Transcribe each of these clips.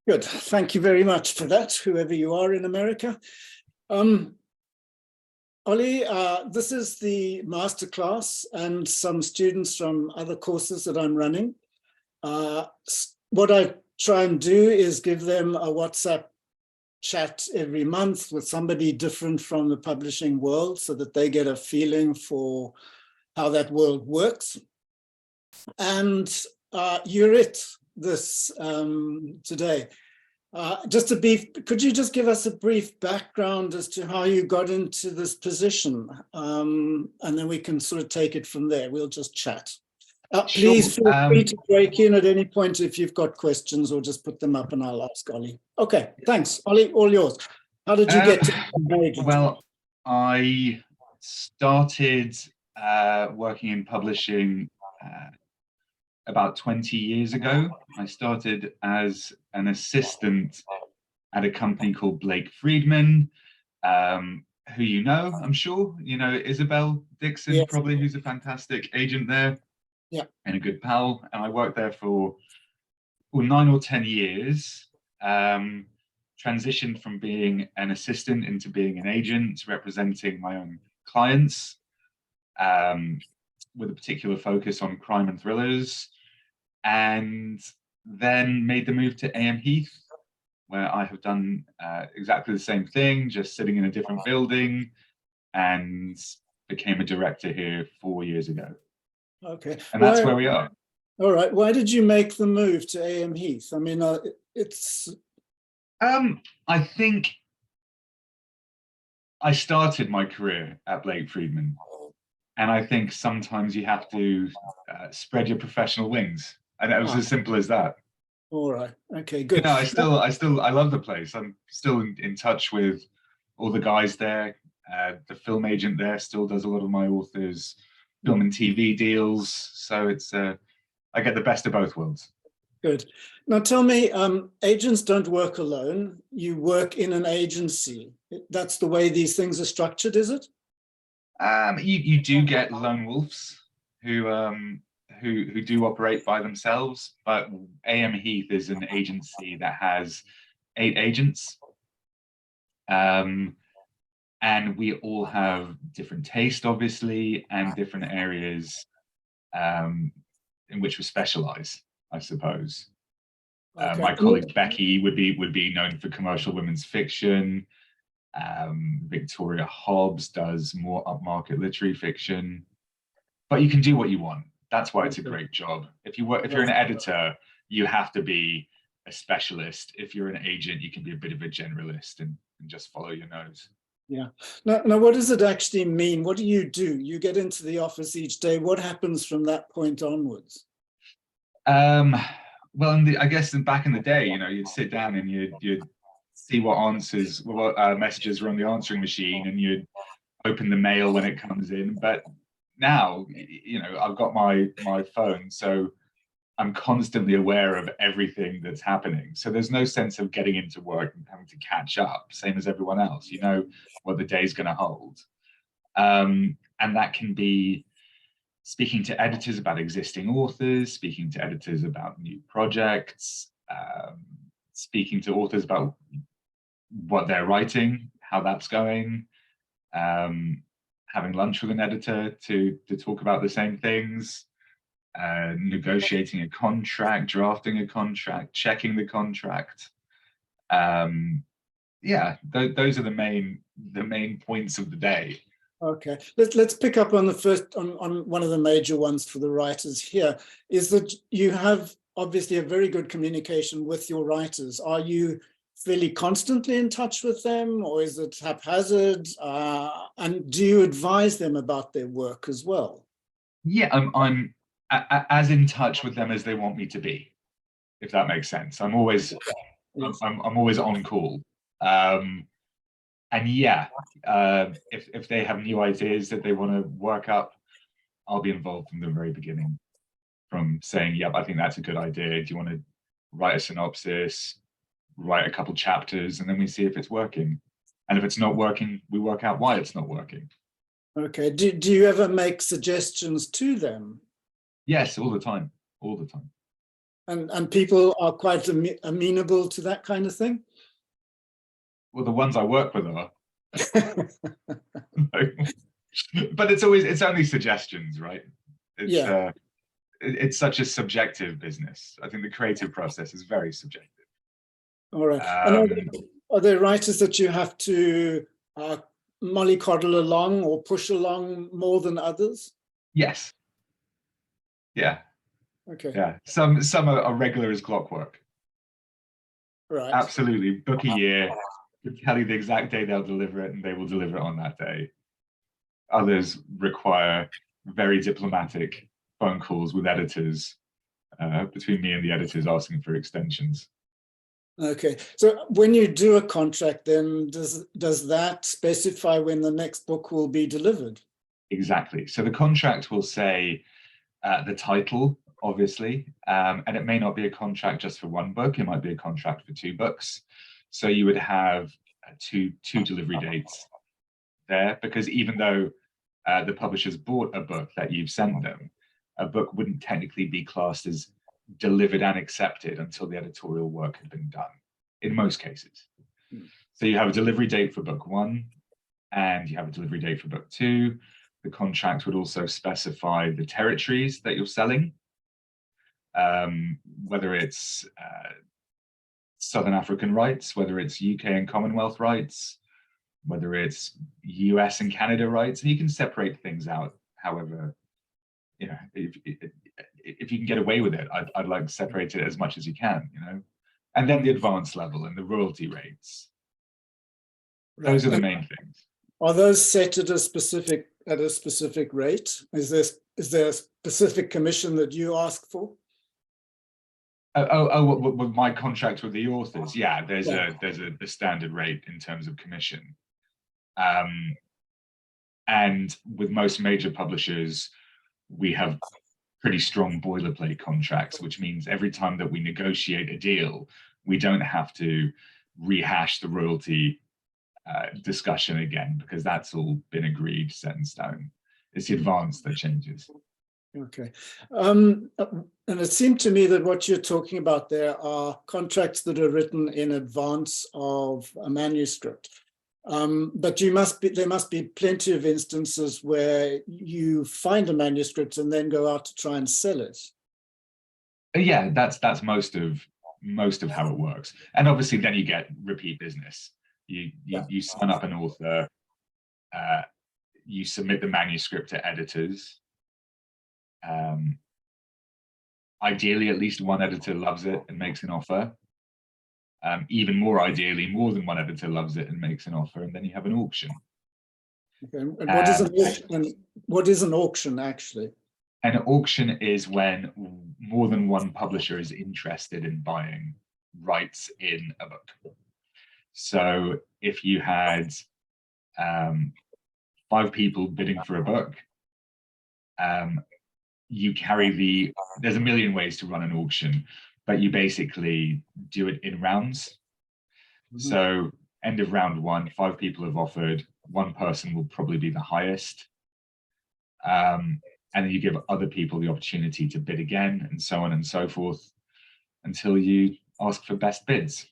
Good. Thank you very much for that, whoever you are in America. Oli, this is the masterclass and some students from other courses that I'm running. What I try and do is give them a WhatsApp chat every month with somebody different from the publishing world so that they get a feeling for how that world works. And you're it this today. Could you just give us a brief background as to how you got into this position? And then we can sort of take it from there. We'll just chat. Please feel free to break in at any point if you've got questions, or just put them up and I'll ask Oli. Okay, thanks. Oli, all yours. How did you get to Well, I started working in publishing about 20 years ago. I started as an assistant at a company called Blake Friedman, who you know, I'm sure. You know Isabel Dixon, yes, probably, who's a fantastic agent there, yeah, and a good pal. And I worked there for 9 or 10 years, transitioned from being an assistant into being an agent, representing my own clients, with a particular focus on crime and thrillers, and then made the move to AM Heath, where I have done exactly the same thing, just sitting in a different building, and became a director here 4 years ago. Okay. And that's where we are. All right. Why did you make the move to AM Heath? I mean, it's... I think I started my career at Blake Friedman. And I think sometimes you have to spread your professional wings, and it was as simple as that. All right. Okay. Good. You know, I love the place. I'm still in touch with all the guys there. The film agent there still does a lot of my authors' film and TV deals. So it's I get the best of both worlds. Good. Now tell me, agents don't work alone. You work in an agency. That's the way these things are structured, is it? You do get lone wolves who do operate by themselves, but AM Heath is an agency that has 8 agents, and we all have different taste, obviously, and different areas in which we specialize, I suppose. Okay. My colleague Becky would be known for commercial women's fiction. Victoria Hobbs does more upmarket literary fiction, but you can do what you want. That's why it's a great job. If you're an editor, you have to be a specialist. If you're an agent, you can be a bit of a generalist and just follow your nose. Yeah. Now, what does it actually mean? What do? You get into the office each day. What happens from that point onwards? Well, I guess back in the day, you know, you'd sit down and you'd see what messages were on the answering machine, and you'd open the mail when it comes in. But now, you know, I've got my phone, so I'm constantly aware of everything that's happening. So there's no sense of getting into work and having to catch up, same as everyone else. You know what the day's going to hold. And that can be speaking to editors about existing authors, speaking to editors about new projects, speaking to authors about what they're writing, how that's going, having lunch with an editor to talk about the same things, negotiating a contract, drafting a contract, checking the contract. Yeah, those are the main points of the day. Okay, let's pick up on the first, on one of the major ones for the writers here, is that you have obviously a very good communication with your writers. Are you fairly constantly in touch with them, or is it haphazard? And do you advise them about their work as well? Yeah, I'm as in touch with them as they want me to be, if that makes sense. I'm always I'm always on call. And yeah, if they have new ideas that they want to work up, I'll be involved from the very beginning, from saying, yep, I think that's a good idea. Do you want to write a synopsis, write a couple chapters, and then we see if it's working. And if it's not working, we work out why it's not working. Okay. Do you ever make suggestions to them? Yes, all the time. All the time. And people are quite amenable to that kind of thing? Well, the ones I work with are. But it's only suggestions, right? It's such a subjective business. I think the creative process is very subjective. All right. And are there writers that you have to mollycoddle along or push along more than others? Yes. Yeah. Okay. Yeah. Some are regular as clockwork. Right. Absolutely. Book a year. Tell you the exact day they'll deliver it, and they will deliver it on that day. Others require very diplomatic phone calls with editors, between me and the editors, asking for extensions. Okay. So when you do a contract, then does that specify when the next book will be delivered? Exactly. So the contract will say the title, obviously, and it may not be a contract just for one book. It might be a contract for 2 books. So you would have two delivery dates there, because even though the publishers bought a book that you've sent them, a book wouldn't technically be classed as delivered and accepted until the editorial work had been done, in most cases. So you have a delivery date for book 1, and you have a delivery date for book 2. The contract would also specify the territories that you're selling, whether it's Southern African rights, whether it's UK and Commonwealth rights, whether it's US and Canada rights, and you can separate things out however, you know, if you can get away with it, I'd like to separate it as much as you can, you know. And then the advance level and the royalty rates. Those are the main things. Are those set at a specific rate? Is there a specific commission that you ask for? With my contract with the authors, yeah, there's a standard rate in terms of commission. And with most major publishers, we have pretty strong boilerplate contracts, which means every time that we negotiate a deal, we don't have to rehash the royalty discussion again, because that's all been agreed, set in stone. It's the advance that changes. Okay. And it seemed to me that what you're talking about there are contracts that are written in advance of a manuscript. But there must be plenty of instances where you find a manuscript and then go out to try and sell it. Yeah, that's most of how it works. And obviously then you get repeat business. You sign up an author, you submit the manuscript to editors. Ideally, at least one editor loves it and makes an offer. Even more ideally, more than one editor loves it and makes an offer, and then you have an auction. Okay. And what is an auction actually? An auction is when more than one publisher is interested in buying rights in a book. So if you had 5 people bidding for a book, you carry there's a million ways to run an auction, but you basically do it in rounds. So end of round 1, 5 people have offered, 1 person will probably be the highest. And then you give other people the opportunity to bid again, and so on and so forth, until you ask for best bids.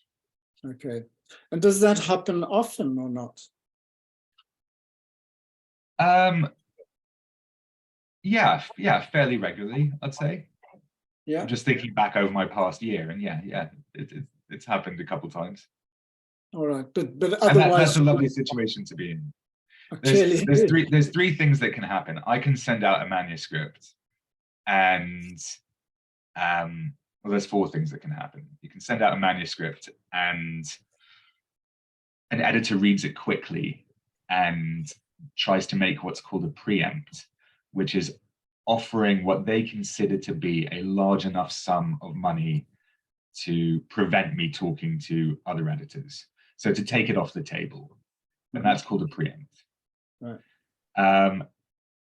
Okay. And does that happen often or not? Yeah, fairly regularly, I'd say. Yeah. I'm just thinking back over my past year, and it's happened a couple of times. All right, but otherwise, that's a lovely situation to be in. There's 3 things that can happen. I can send out a manuscript, and well, there's 4 things that can happen. You can send out a manuscript, and an editor reads it quickly and tries to make what's called a preempt, which is offering what they consider to be a large enough sum of money to prevent me talking to other editors. So to take it off the table, and that's called a preempt. Right.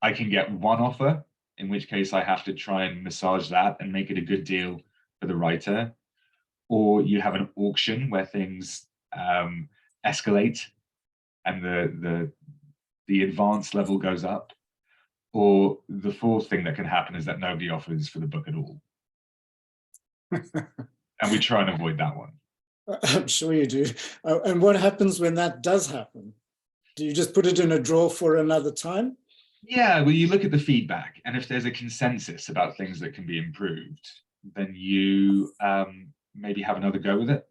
I can get 1 offer, in which case I have to try and massage that and make it a good deal for the writer. Or you have an auction where things escalate and the advance level goes up. Or the 4th thing that can happen is that nobody offers for the book at all. And we try and avoid that one. I'm sure you do. And what happens when that does happen? Do you just put it in a drawer for another time? Yeah, well, you look at the feedback, and if there's a consensus about things that can be improved, then you maybe have another go with it.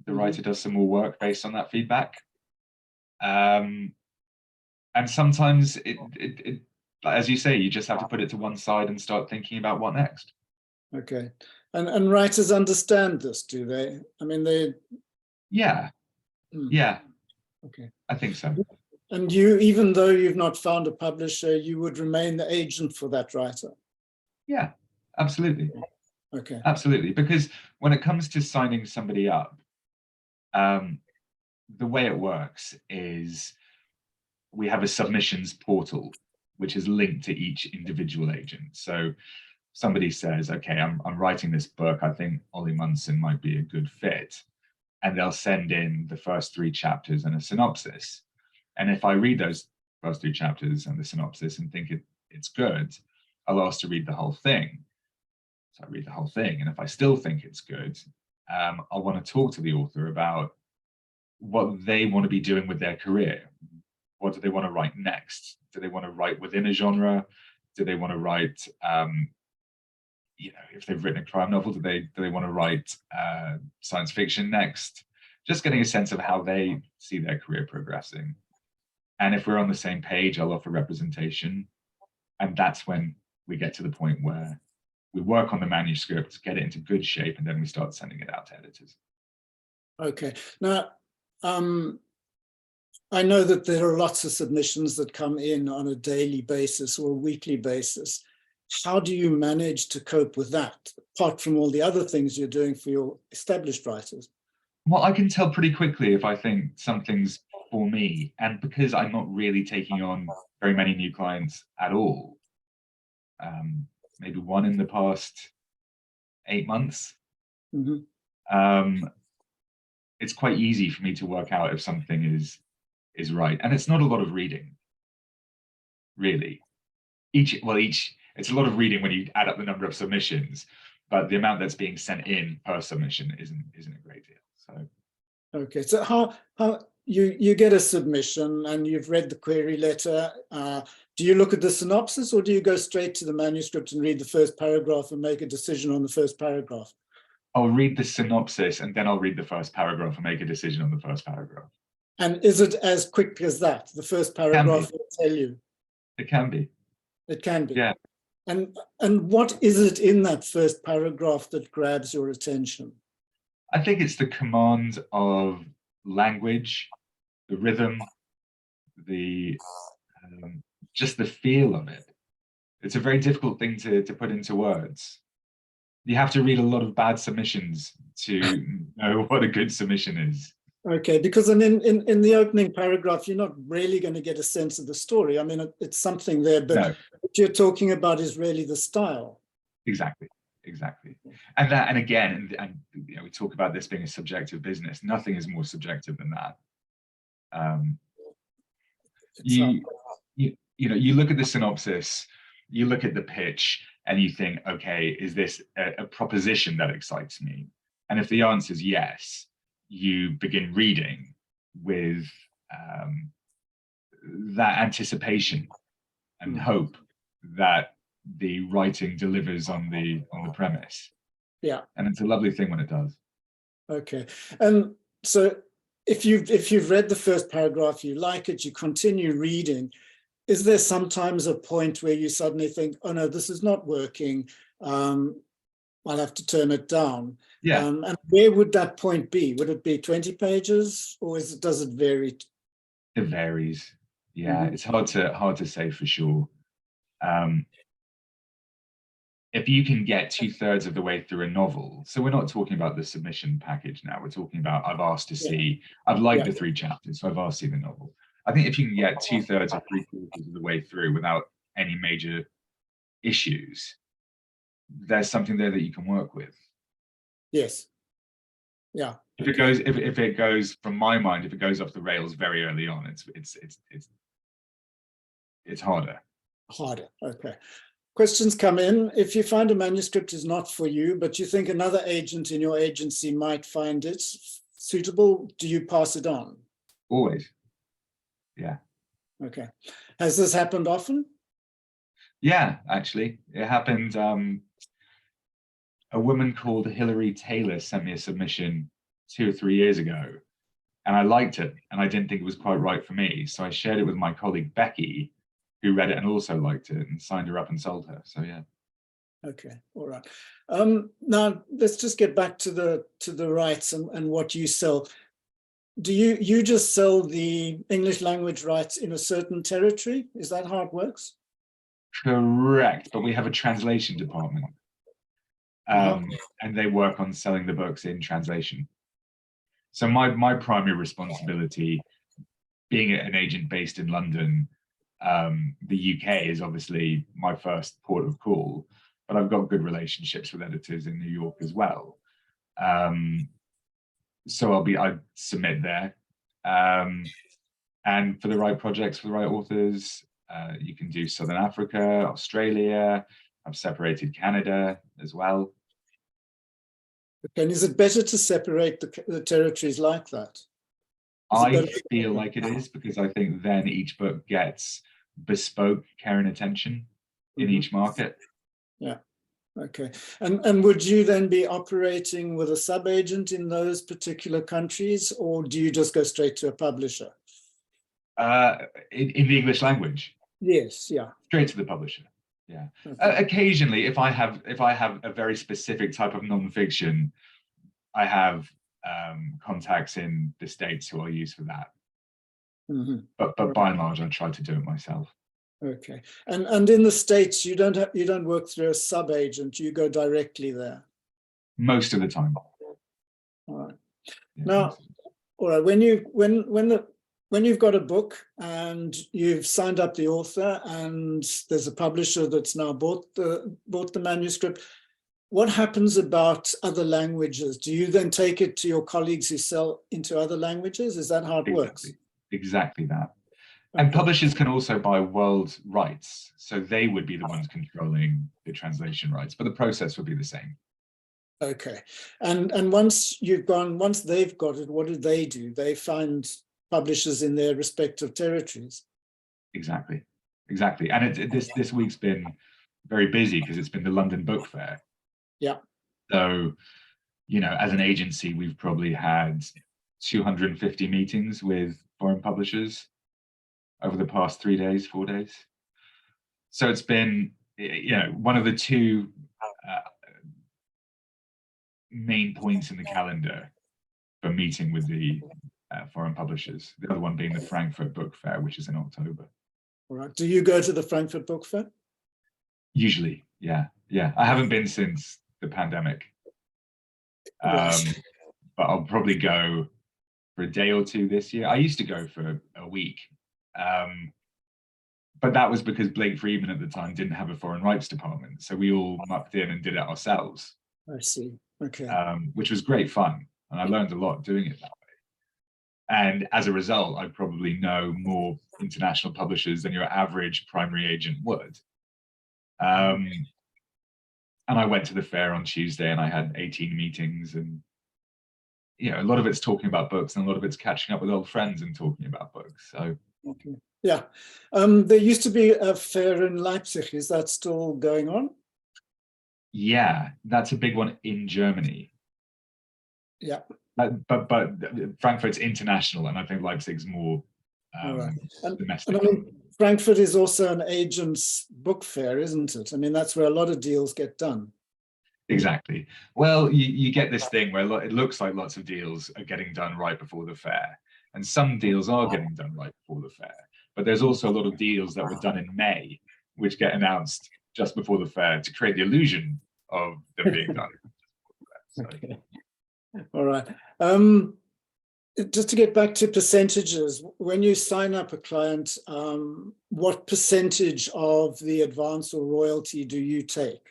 The writer does some more work based on that feedback. And sometimes as you say, you just have to put it to one side and start thinking about what next. Okay. And writers understand this, do they? I mean, they... Yeah. Yeah. Okay. I think so. And you, even though you've not found a publisher, you would remain the agent for that writer? Yeah, absolutely. Okay. Absolutely. Because when it comes to signing somebody up, the way it works is we have a submissions portal, which is linked to each individual agent. So somebody says, okay, I'm writing this book. I think Oli Munson might be a good fit. And they'll send in the first 3 chapters and a synopsis. And if I read those first 3 chapters and the synopsis and think it's good, I'll ask to read the whole thing. So I read the whole thing. And if I still think it's good, I'll want to talk to the author about what they want to be doing with their career. What do they want to write next? Do they want to write within a genre? Do they want to write, if they've written a crime novel, do they want to write science fiction next? Just getting a sense of how they see their career progressing. And if we're on the same page, I'll offer representation. And that's when we get to the point where we work on the manuscript, get it into good shape, and then we start sending it out to editors. Okay. Now, I know that there are lots of submissions that come in on a daily basis or a weekly basis. How do you manage to cope with that, apart from all the other things you're doing for your established writers? Well, I can tell pretty quickly if I think something's for me. And because I'm not really taking on very many new clients at all, maybe one in the past 8 months, it's quite easy for me to work out if something is right. And it's not a lot of reading, really. It's a lot of reading when you add up the number of submissions, but the amount that's being sent in per submission isn't a great deal. So okay, so how you get a submission and you've read the query letter. Do you look at the synopsis, or do you go straight to the manuscript and read the first paragraph and make a decision on the first paragraph? I'll read the synopsis and then I'll read the first paragraph and make a decision on the first paragraph. And is it as quick as that? The first paragraph will tell you? It can be. It can be. Yeah. And what is it in that first paragraph that grabs your attention? I think it's the command of language, the rhythm, just the feel of it. It's a very difficult thing to put into words. You have to read a lot of bad submissions to know what a good submission is. Okay, because in the opening paragraph, you're not really going to get a sense of the story. I mean, it's something there, but No. What you're talking about is really the style. Exactly. And again, we talk about this being a subjective business. Nothing is more subjective than that. You look at the synopsis, you look at the pitch, and you think, okay, is this a proposition that excites me? And if the answer is yes, you begin reading with that anticipation and hope that the writing delivers on the premise. Yeah. And it's a lovely thing when it does. Okay. And so if you've read the first paragraph, you like it, you continue reading, is there sometimes a point where you suddenly think, oh no, this is not working, I'll have to turn it down? Yeah. And where would that point be? Would it be 20 pages, or does it vary? It varies. Yeah, it's hard to say for sure. If you can get 2/3 of the way through a novel, so we're not talking about the submission package now, we're talking about I've asked to see, I've liked the 3 chapters, so I've asked to see the novel. I think if you can get 2/3 or 3/4 of the way through without any major issues, there's something there that you can work with. Yes. Yeah. If it goes from my mind, if it goes off the rails very early on, it's harder. Harder. Okay. questions come in. If you find a manuscript is not for you, but you think another agent in your agency might find it suitable, do you pass it on? Always. Yeah. Okay. Has this happened often? Yeah, actually, it happened. A woman called Hilary Taylor sent me a submission 2 or 3 years ago, and I liked it, and I didn't think it was quite right for me. So I shared it with my colleague Becky, who read it and also liked it, and signed her up and sold her. So yeah. Okay, all right. Now let's just get back to the rights and what you sell. Do you just sell the English language rights in a certain territory? Is that how it works? Correct, but we have a translation department, and they work on selling the books in translation. So my primary responsibility, being an agent based in London, the UK is obviously my first port of call, but I've got good relationships with editors in New York as well. So I submit there, and for the right projects, for the right authors, you can do Southern Africa, Australia. I've separated Canada as well. Okay, and is it better to separate the territories like that? I feel like it is, because I think then each book gets bespoke care and attention in each market. Yeah. Okay. And would you then be operating with a sub-agent in those particular countries, or do you just go straight to a publisher? In the English language? Yes, yeah. Straight to the publisher. Yeah. Okay. Occasionally, if I have a very specific type of nonfiction, I have contacts in the States who I'll use for that. But by and large, I try to do it myself. Okay. And in the States, you don't work through a sub-agent, you go directly there. Most of the time. All right. Yeah, now, all right, when you've got a book and you've signed up the author and there's a publisher that's now bought the manuscript, what happens about other languages? Do you then take it to your colleagues who sell into other languages? Is that how it works? Exactly that. And publishers can also buy world rights, so they would be the ones controlling the translation rights, but the process would be the same. Okay. And once they've got it, what do? They find publishers in their respective territories. Exactly. And this week's been very busy because it's been the London Book Fair. Yeah. So, as an agency, we've probably had 250 meetings with foreign publishers over the past 4 days. So it's been, one of the two main points in the calendar for meeting with the foreign publishers. The other one being the Frankfurt Book Fair, which is in October. All right. Do you go to the Frankfurt Book Fair? Usually, yeah. I haven't been since the pandemic. Right. But I'll probably go for a day or two this year. I used to go for a week. But that was because Blake Friedman at the time didn't have a foreign rights department. So we all mucked in and did it ourselves. I see. Okay. Which was great fun. And I learned a lot doing it that way. And as a result, I probably know more international publishers than your average primary agent would. And I went to the fair on Tuesday and I had 18 meetings, and a lot of it's talking about books and a lot of it's catching up with old friends and talking about books. So okay. Yeah. There used to be a fair in Leipzig. Is that still going on? Yeah, that's a big one in Germany. Yeah. But Frankfurt's international, and I think Leipzig's more right. domestic. And I mean, Frankfurt is also an agent's book fair, isn't it? I mean, that's where a lot of deals get done. Exactly. Well, you get this thing where it looks like lots of deals are getting done right before the fair, and some deals are getting done right before the fair. But there's also a lot of deals that were done in May, which get announced just before the fair to create the illusion of them being done. So. Okay. All right. Just to get back to percentages, when you sign up a client, what percentage of the advance or royalty do you take?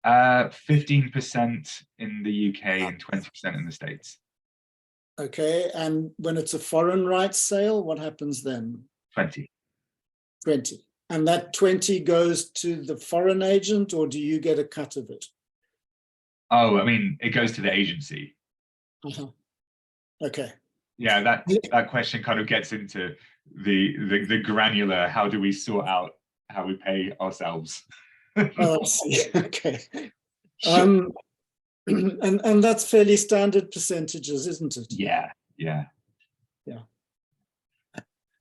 15% in the UK and 20% in the States. Okay, and when it's a foreign rights sale, what happens then? 20. 20. And that 20 goes to the foreign agent, or do you get a cut of it? Oh, I mean, it goes to the agency. Okay. Yeah, that question kind of gets into the granular, how do we sort out how we pay ourselves? Oh, I see. Okay. And that's fairly standard percentages, isn't it? Yeah.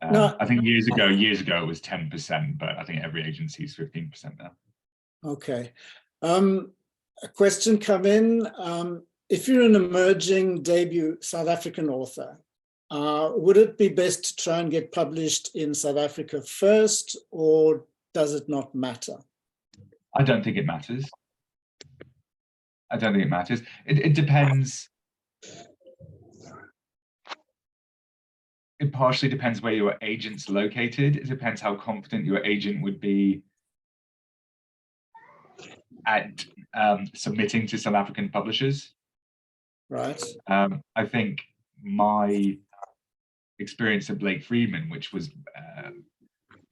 No. I think years ago it was 10%, but I think every agency is 15% now. Okay. A question come in. If you're an emerging debut South African author, would it be best to try and get published in South Africa first, or does it not matter? I don't think it matters. It depends. It partially depends where your agent's located. It depends how confident your agent would be at submitting to South African publishers. Right. I think my experience of Blake Friedman, which was,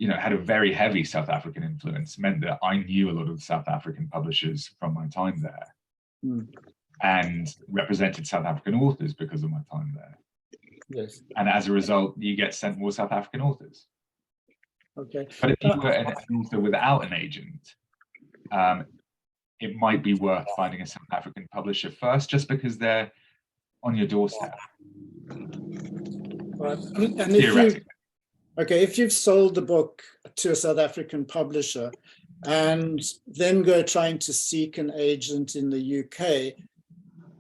had a very heavy South African influence, meant that I knew a lot of South African publishers from my time there, and represented South African authors because of my time there. Yes. And as a result, you get sent more South African authors. Okay. But if you were an author without an agent, it might be worth finding a South African publisher first, just because they're on your doorstep. Right. And if you've sold the book to a South African publisher and then go trying to seek an agent in the UK,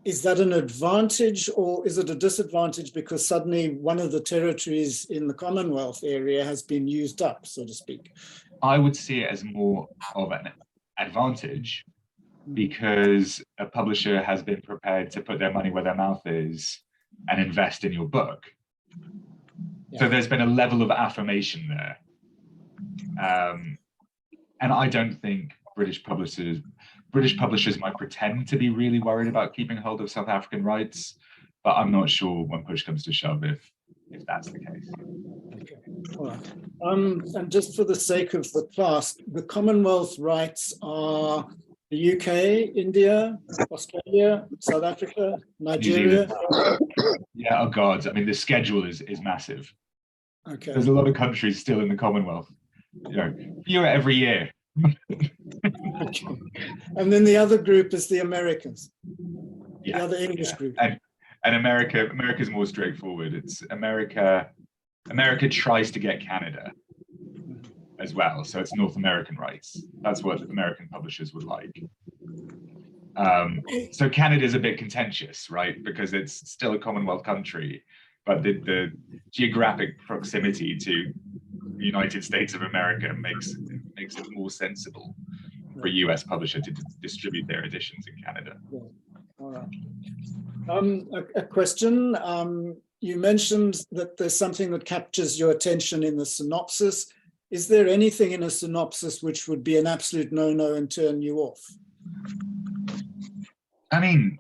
is that an advantage or is it a disadvantage because suddenly one of the territories in the Commonwealth area has been used up, so to speak? I would see it as more of an advantage because a publisher has been prepared to put their money where their mouth is and invest in your book. Yeah. So there's been a level of affirmation there. And I don't think British publishers might pretend to be really worried about keeping hold of South African rights, but I'm not sure when push comes to shove if that's the case. Okay. All right. And just for the sake of the class, the Commonwealth rights are the UK, India, Australia, South Africa, Nigeria. Yeah, oh God. I mean, the schedule is massive. Okay. There's a lot of countries still in the Commonwealth. Fewer every year. Okay. And then the other group is the Americans. Yeah, the other English group. And America's more straightforward. It's America tries to get Canada as well. So it's North American rights. That's what American publishers would like. So Canada is a bit contentious, right? Because it's still a Commonwealth country, but the geographic proximity to the United States of America makes it more sensible for a US publisher to distribute their editions in Canada. Yeah. All right. A question. You mentioned that there's something that captures your attention in the synopsis. Is there anything in a synopsis which would be an absolute no-no and turn you off? I mean,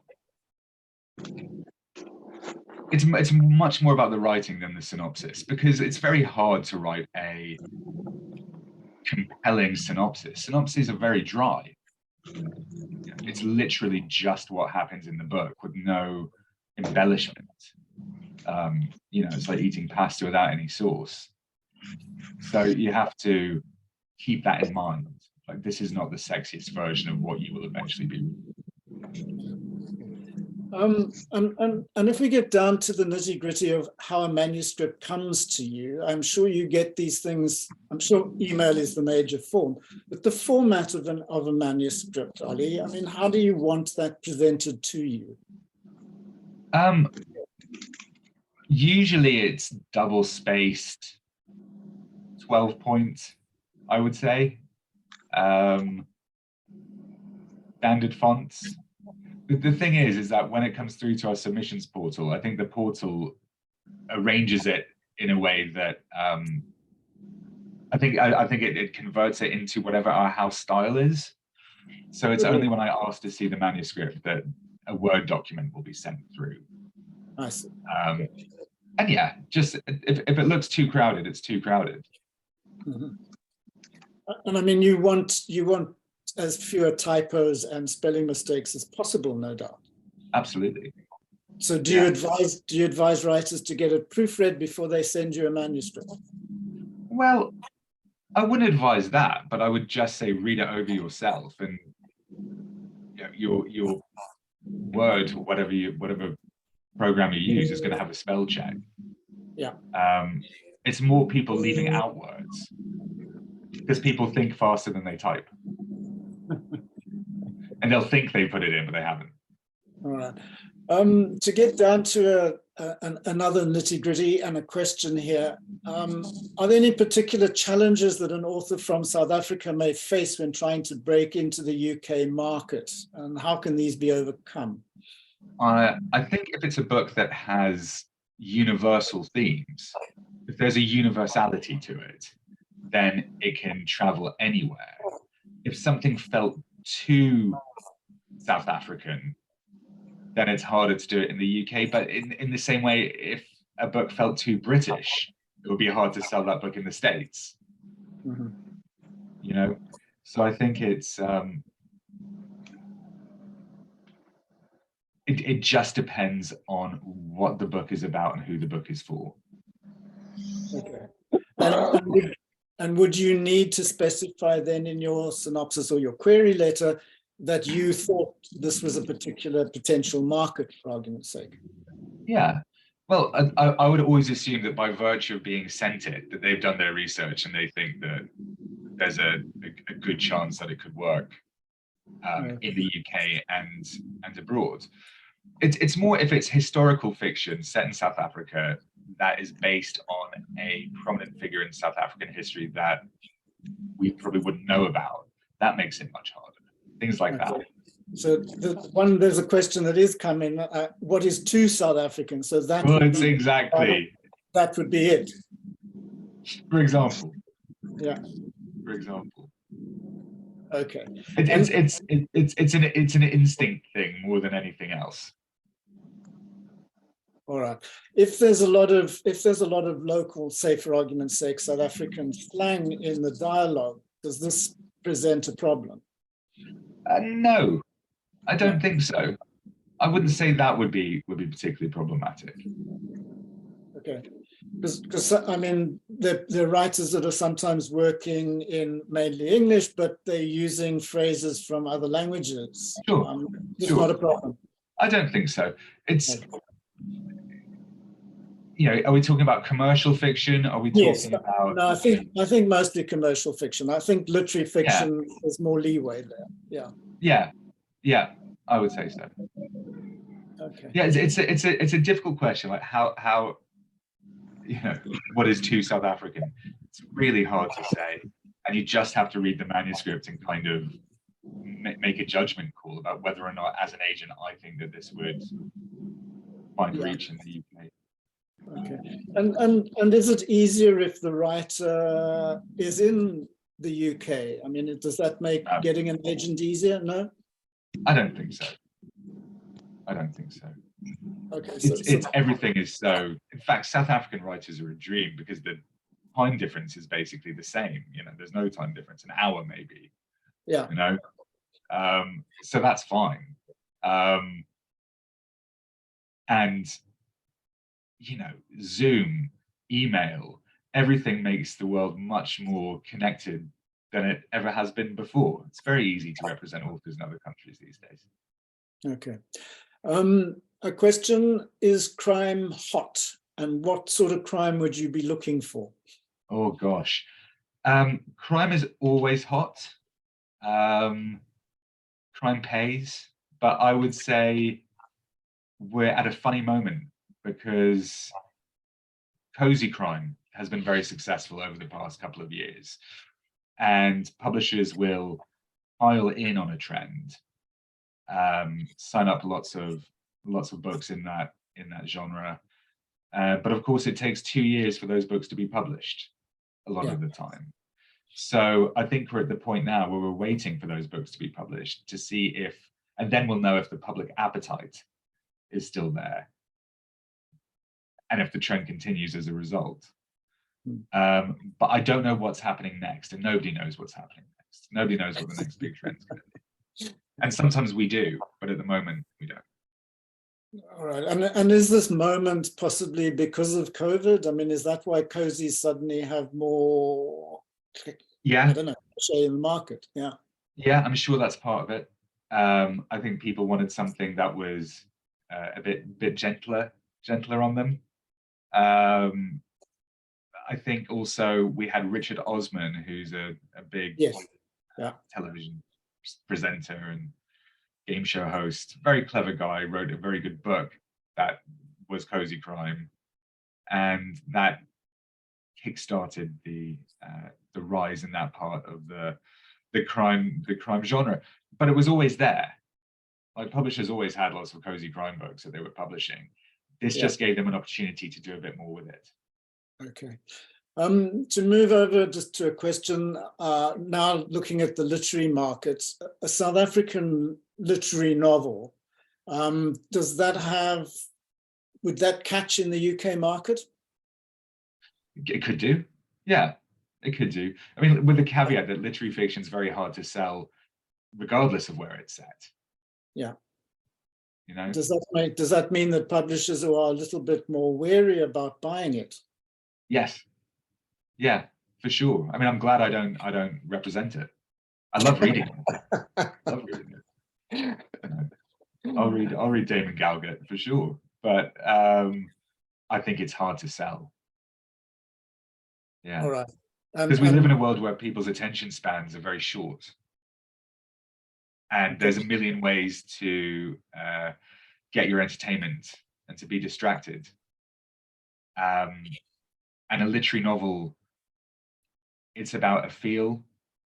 it's much more about the writing than the synopsis, because it's very hard to write a compelling synopsis. Synopses are very dry. It's literally just what happens in the book with no embellishment. It's like eating pasta without any sauce. So you have to keep that in mind. Like, this is not the sexiest version of what you will eventually be. And if we get down to the nitty-gritty of how a manuscript comes to you, I'm sure you get these things. I'm sure email is the major form, but the format of a manuscript, Oli, I mean, how do you want that presented to you? Usually it's double-spaced, 12-point, I would say. Standard fonts. The thing is that when it comes through to our submissions portal, I think the portal arranges it in a way that I think it converts it into whatever our house style is. So it's only when I ask to see the manuscript that a Word document will be sent through. I see. And yeah, just if it looks too crowded, it's too crowded. Mm-hmm. And I mean, you want as fewer typos and spelling mistakes as possible, no doubt. Absolutely. So do you advise writers to get it proofread before they send you a manuscript? Well, I wouldn't advise that, but I would just say read it over yourself, and your Word, or whatever program you use, is going to have a spell check. Yeah. It's more people leaving out words because people think faster than they type, and they'll think they put it in, but they haven't. All right. To get down to another nitty-gritty and a question here, are there any particular challenges that an author from South Africa may face when trying to break into the UK market, and how can these be overcome? I think if it's a book that has universal themes, if there's a universality to it, then it can travel anywhere. If something felt too South African, then it's harder to do it in the UK. But in the same way, if a book felt too British, it would be hard to sell that book in the States. Mm-hmm. You know, so I think it's it just depends on what the book is about and who the book is for. Okay. And would you need to specify then in your synopsis or your query letter that you thought this was a particular potential market, for argument's sake? Yeah. Well, I would always assume that by virtue of being sent it, that they've done their research and they think that there's a good chance that it could work in the UK and abroad. It's more if it's historical fiction set in South Africa that is based on a prominent figure in South African history that we probably wouldn't know about. That makes it much harder. Things like that. So there's a question that is coming. What is too South African? So that it's exactly that would be it. For example. Yeah. For example. Okay. It's an instinct thing more than anything else. All right. If there's a lot of local, say for argument's sake, South African slang in the dialogue, does this present a problem? No, I don't think so. I wouldn't say that would be particularly problematic. Okay, because I mean, there are writers that are sometimes working in mainly English, but they're using phrases from other languages. Sure, it's not a problem. I don't think so. It's are we talking about commercial fiction? Are we talking about? No, I think mostly commercial fiction. I think literary fiction is more leeway there. Yeah, I would say so. Okay. Yeah, it's a difficult question. Like how what is too South African? It's really hard to say, and you just have to read the manuscript and kind of make a judgment call about whether or not, as an agent, I think that this would find reach in the UK. Okay, and is it easier if the writer is in the UK? I mean, does that make getting an agent easier? No, I don't think so. I don't think so. Okay, it's everything is so. In fact, South African writers are a dream because the time difference is basically the same. There's no time difference, an hour maybe. Yeah. So that's fine. And Zoom, email, everything makes the world much more connected than it ever has been before. It's very easy to represent authors in other countries these days. Okay. A question, is crime hot? And what sort of crime would you be looking for? Oh, gosh. Crime is always hot. Crime pays. But I would say we're at a funny moment because cozy crime has been very successful over the past couple of years. And publishers will pile in on a trend, sign up lots of books in that genre, but of course it takes 2 years for those books to be published a lot of the time. So I think we're at the point now where we're waiting for those books to be published to see if, and then we'll know if the public appetite is still there and if the trend continues as a result. But I don't know what's happening next, and nobody knows what's happening next. Nobody knows what the next big trend's going to be. And sometimes we do, but at the moment we don't. All right. And is this moment possibly because of COVID? I mean, is that why cozies suddenly have more, Yeah, I don't know, share in the market? Yeah. yeah, I'm sure that's part of it. I think people wanted something that was a bit gentler on them. I think also we had Richard Osman, who's a big Yes. Yeah. television presenter and game show host, very clever guy, wrote a very good book that was cozy crime, and that kickstarted the rise in that part of the crime genre. But it was always there. Like, publishers always had lots of cozy crime books that they were publishing. This just gave them an opportunity to do a bit more with it. Okay. To move over just to a question, now looking at the literary market, a South African literary novel, does that have, would that catch in the UK market? It could do. Yeah, it could do. I mean, with the caveat that literary fiction is very hard to sell regardless of where it's set. Yeah. You know? Does that mean that publishers are a little bit more wary about buying it? Yes. Yeah, for sure. I mean, I'm glad I don't represent it. I love reading it. I love reading it. You know, I'll read Damon Galgut for sure, but I think it's hard to sell. Yeah. All right. Because we live in a world where people's attention spans are very short, and there's a million ways to get your entertainment and to be distracted. And a literary novel, it's about a feel,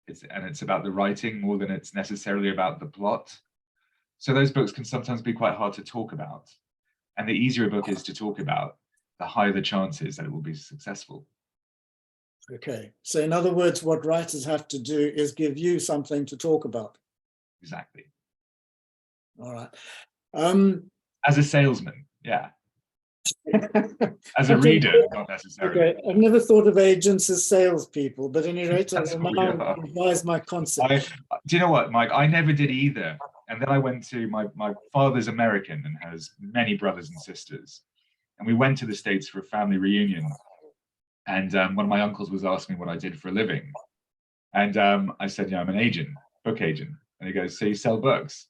it's about the writing more than it's necessarily about the plot. So those books can sometimes be quite hard to talk about. And the easier a book is to talk about, the higher the chances that it will be successful. Okay. So in other words, what writers have to do is give you something to talk about. Exactly. All right. As a salesman, yeah. As a reader, not necessarily. Okay, I've never thought of agents as salespeople, but at any rate, I will now revise my concept. Do you know what, Mike? I never did either. And then I went to, my father's American and has many brothers and sisters. And we went to the States for a family reunion. And one of my uncles was asking me what I did for a living. And I said, yeah, I'm an agent, book agent. And he goes, so you sell books?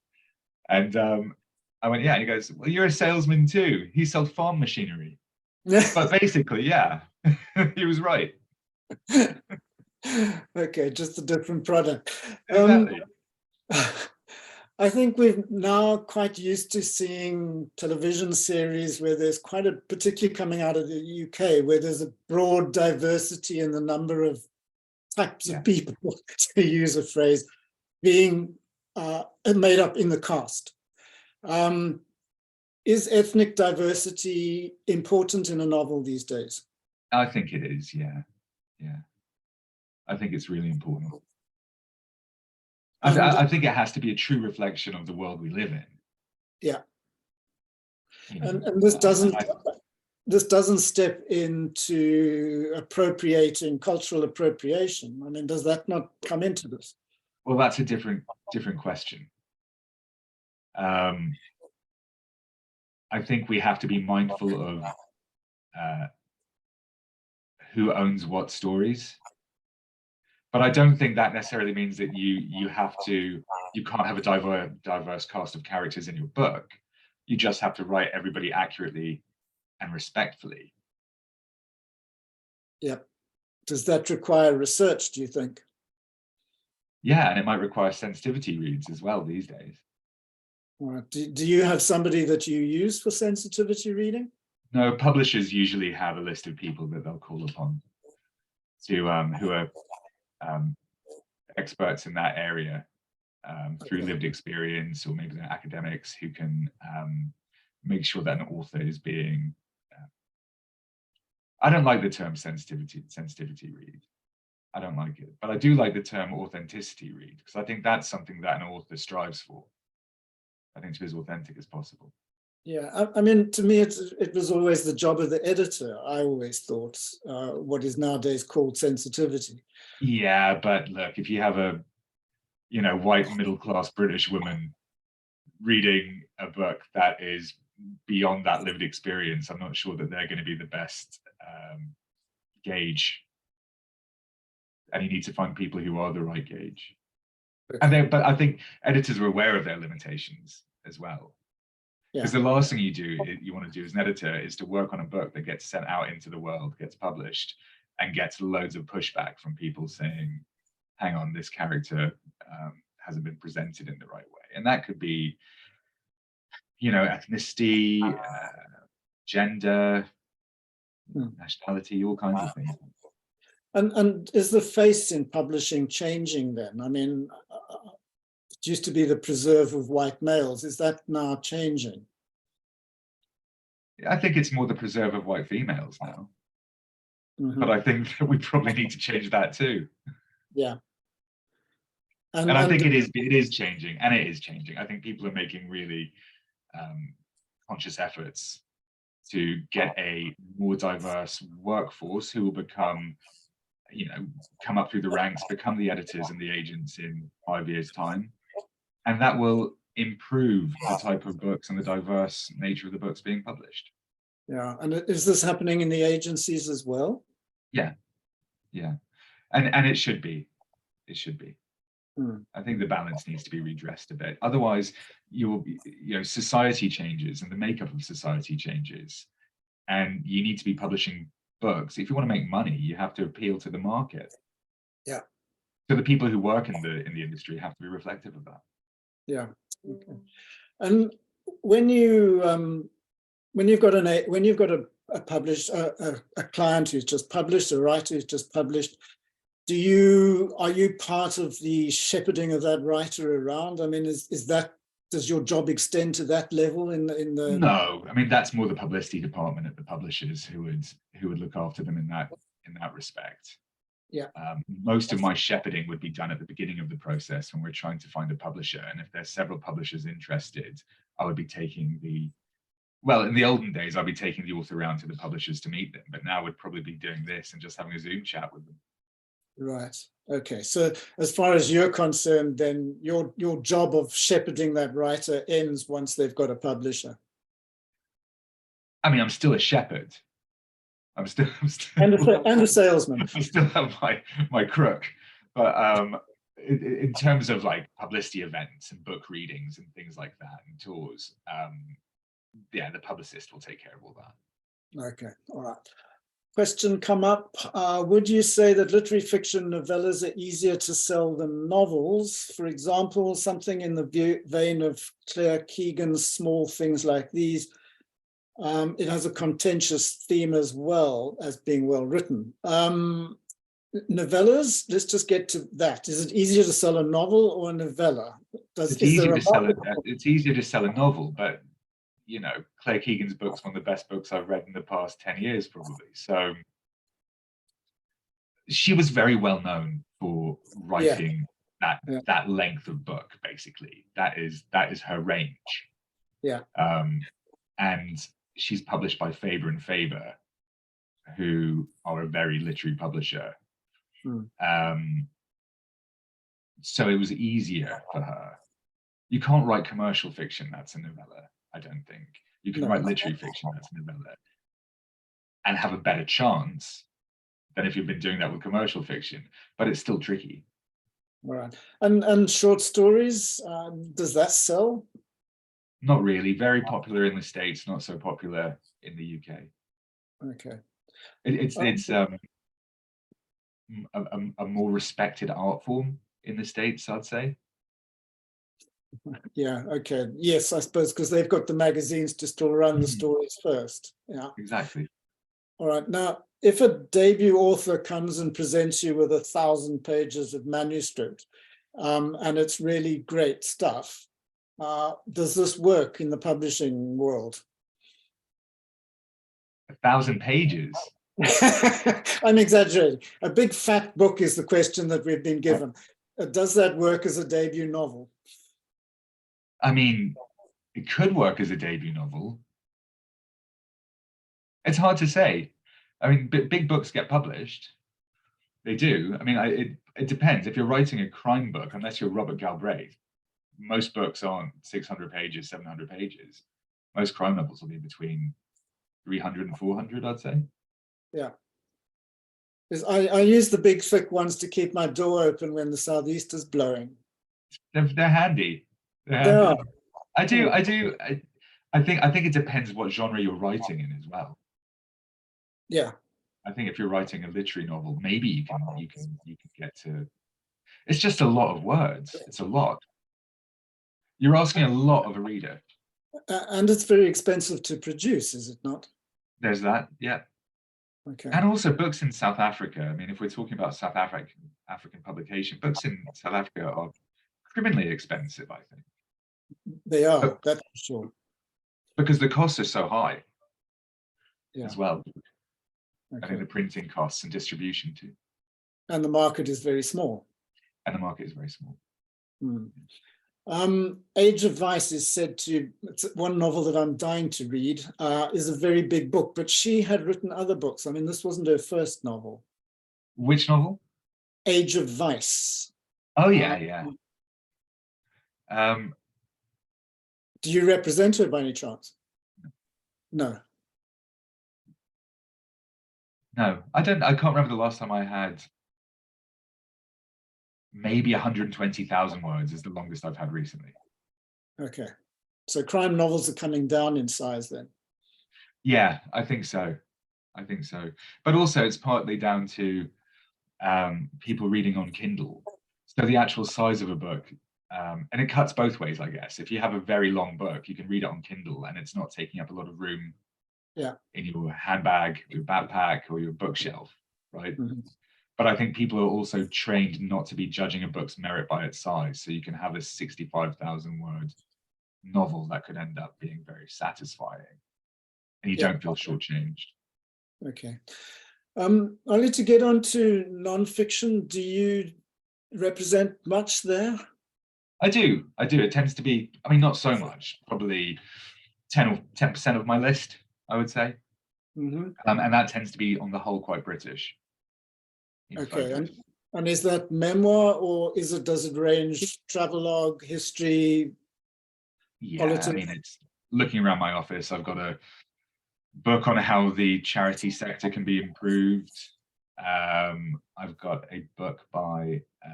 And I went, yeah. And he goes, well, you're a salesman too. He sells farm machinery. But basically, yeah, he was right. Okay, just a different product. Exactly. I think we're now quite used to seeing television series where there's quite a, particularly coming out of the UK, where there's a broad diversity in the number of types of people, to use a phrase, being made up in the cast. Is ethnic diversity important in a novel these days? I think it is, yeah. Yeah. I think it's really important. I think it has to be a true reflection of the world we live in. Yeah. You know, And this doesn't step into appropriating, cultural appropriation. I mean, does that not come into this? Well, that's a different question. I think we have to be mindful of who owns what stories. But I don't think that necessarily means that you can't have a diverse cast of characters in your book. You just have to write everybody accurately and respectfully. Yeah. Does that require research, do you think? Yeah, and it might require sensitivity reads as well these days. All right. Do you have somebody that you use for sensitivity reading? No, publishers usually have a list of people that they'll call upon to who are experts in that area through lived experience, or maybe they're academics who can make sure that an author is being. I don't like the term sensitivity read. I don't like it, but I do like the term authenticity read, because I think that's something that an author strives for. I think to be as authentic as possible. Yeah, I mean, to me, it was always the job of the editor. I always thought what is nowadays called sensitivity. Yeah, but look, if you have a, white middle-class British woman reading a book that is beyond that lived experience, I'm not sure that they're going to be the best gauge. And you need to find people who are the right gauge. Okay. But I think editors are aware of their limitations as well. Yeah. Because the last thing you want to do as an editor is to work on a book that gets sent out into the world, gets published, and gets loads of pushback from people saying, hang on, this character hasn't been presented in the right way. And that could be, ethnicity, gender, nationality, all kinds of things. And is the face in publishing changing then? I mean, it used to be the preserve of white males. Is that now changing? I think it's more the preserve of white females now. Mm-hmm. But I think that we probably need to change that too. Yeah. And I think it is changing, and it is changing. I think people are making really conscious efforts to get a more diverse workforce who will become, come up through the ranks, become the editors and the agents in 5 years' time. And that will improve the type of books and the diverse nature of the books being published. Yeah. And is this happening in the agencies as well? Yeah. Yeah. And it should be. It should be. I think the balance needs to be redressed a bit. Otherwise, society changes and the makeup of society changes. And you need to be publishing books. If you want to make money, you have to appeal to the market. Yeah. So the people who work in the industry have to be reflective of that. Yeah. Okay. And when you've got a client who's just published, a writer who's just published, are you part of the shepherding of that writer around? I mean, does your job extend to that level in the? No, I mean, that's more the publicity department at the publishers who would look after them in that respect. Yeah. Most of my shepherding would be done at the beginning of the process when we're trying to find a publisher. And if there's several publishers interested, I would be taking in the olden days, I'd be taking the author around to the publishers to meet them. But now we'd probably be doing this and just having a Zoom chat with them. Right. Okay. So as far as you're concerned, then your job of shepherding that writer ends once they've got a publisher. I mean, I'm still a shepherd. I'm still and a salesman. I still have my crook, but in terms of like publicity events and book readings and things like that and tours, the publicist will take care of all that. Okay. All right. Question come up. Would you say that literary fiction novellas are easier to sell than novels? For example, something in the vein of Claire Keegan's Small Things Like These. It has a contentious theme as well as being well written. Novellas, let's just get to that. Is it easier to sell a novel or a novella? It's easier to sell a novel, but Claire Keegan's book's one of the best books I've read in the past 10 years, probably. So she was very well known for writing that length of book, basically. That is her range. Yeah. And she's published by Faber and Faber, who are a very literary publisher. So it was easier for her. You can't write commercial fiction that's a novella, I don't think. You can write literary fiction that's a novella and have a better chance than if you've been doing that with commercial fiction, but it's still tricky. All right. And short stories, does that sell? Not really. Very popular in the States, not so popular in the UK. Okay. It's a more respected art form in the States, I'd say. Yeah, okay. Yes, I suppose because they've got the magazines to still run the stories first. Yeah. Exactly. All right. Now, if a debut author comes and presents you with 1,000 pages of manuscript, and it's really great stuff, does this work in the publishing world? 1,000 pages? I'm exaggerating. A big fat book is the question that we've been given. Does that work as a debut novel? I mean, It could work as a debut novel. It's hard to say. I mean, big books get published. They do. I mean, it depends. If you're writing a crime book, unless you're Robert Galbraith, most books aren't 600 pages, 700 pages. Most crime novels will be between 300 and 400, I'd say. Yeah. Because I use the big thick ones to keep my door open when the southeast is blowing. They're handy. They are. I think it depends what genre you're writing in as well. Yeah. I think if you're writing a literary novel, maybe you can get to. It's just a lot of words. It's a lot. You're asking a lot of a reader. And it's very expensive to produce, is it not? There's that, yeah. Okay. And also books in South Africa. I mean, if we're talking about South African publication, books in South Africa are criminally expensive, I think. They are, that's for sure. Because the costs are so high as well. Okay. I think the printing costs and distribution too. And the market is very small. And the market is very small. Age of Vice is said to, it's one novel that I'm dying to read, is a very big book, but she had written other books. I mean, this wasn't her first novel. Which novel? Age of Vice. Oh, yeah, yeah. Do you represent her by any chance? No. No, I can't remember the last time I had. Maybe 120,000 words is the longest I've had recently. Okay. So crime novels are coming down in size then? Yeah, I think so. I think so. But also it's partly down to people reading on Kindle. So the actual size of a book, and it cuts both ways, I guess. If you have a very long book, you can read it on Kindle and it's not taking up a lot of room in your handbag, your backpack, or your bookshelf, right? But I think people are also trained not to be judging a book's merit by its size. So you can have a 65,000 word novel that could end up being very satisfying and you don't feel shortchanged. Okay. Only to get on to nonfiction, do you represent much there? I do. It tends to be, I mean, not so much, probably 10% of my list, I would say. And that tends to be on the whole quite British. Okay, and is that memoir or does it range travelogue, history, politics? I mean, it's looking around my office. I've got a book on how the charity sector can be improved. I've got a book by a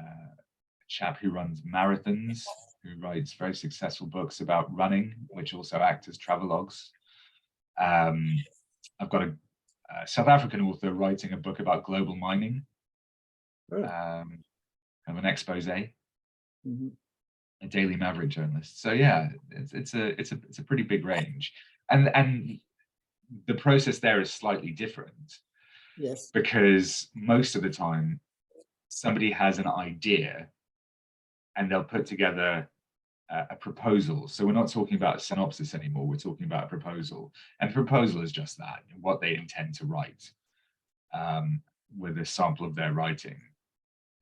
chap who runs marathons, who writes very successful books about running, which also act as travelogues. I've got a South African author writing a book about global mining. Kind of an expose, a Daily Maverick journalist. So yeah, it's a pretty big range, and the process there is slightly different. Yes, because most of the time somebody has an idea and they'll put together a proposal. So we're not talking about a synopsis anymore. We're talking about a proposal, and the proposal is just that, what they intend to write, with a sample of their writing.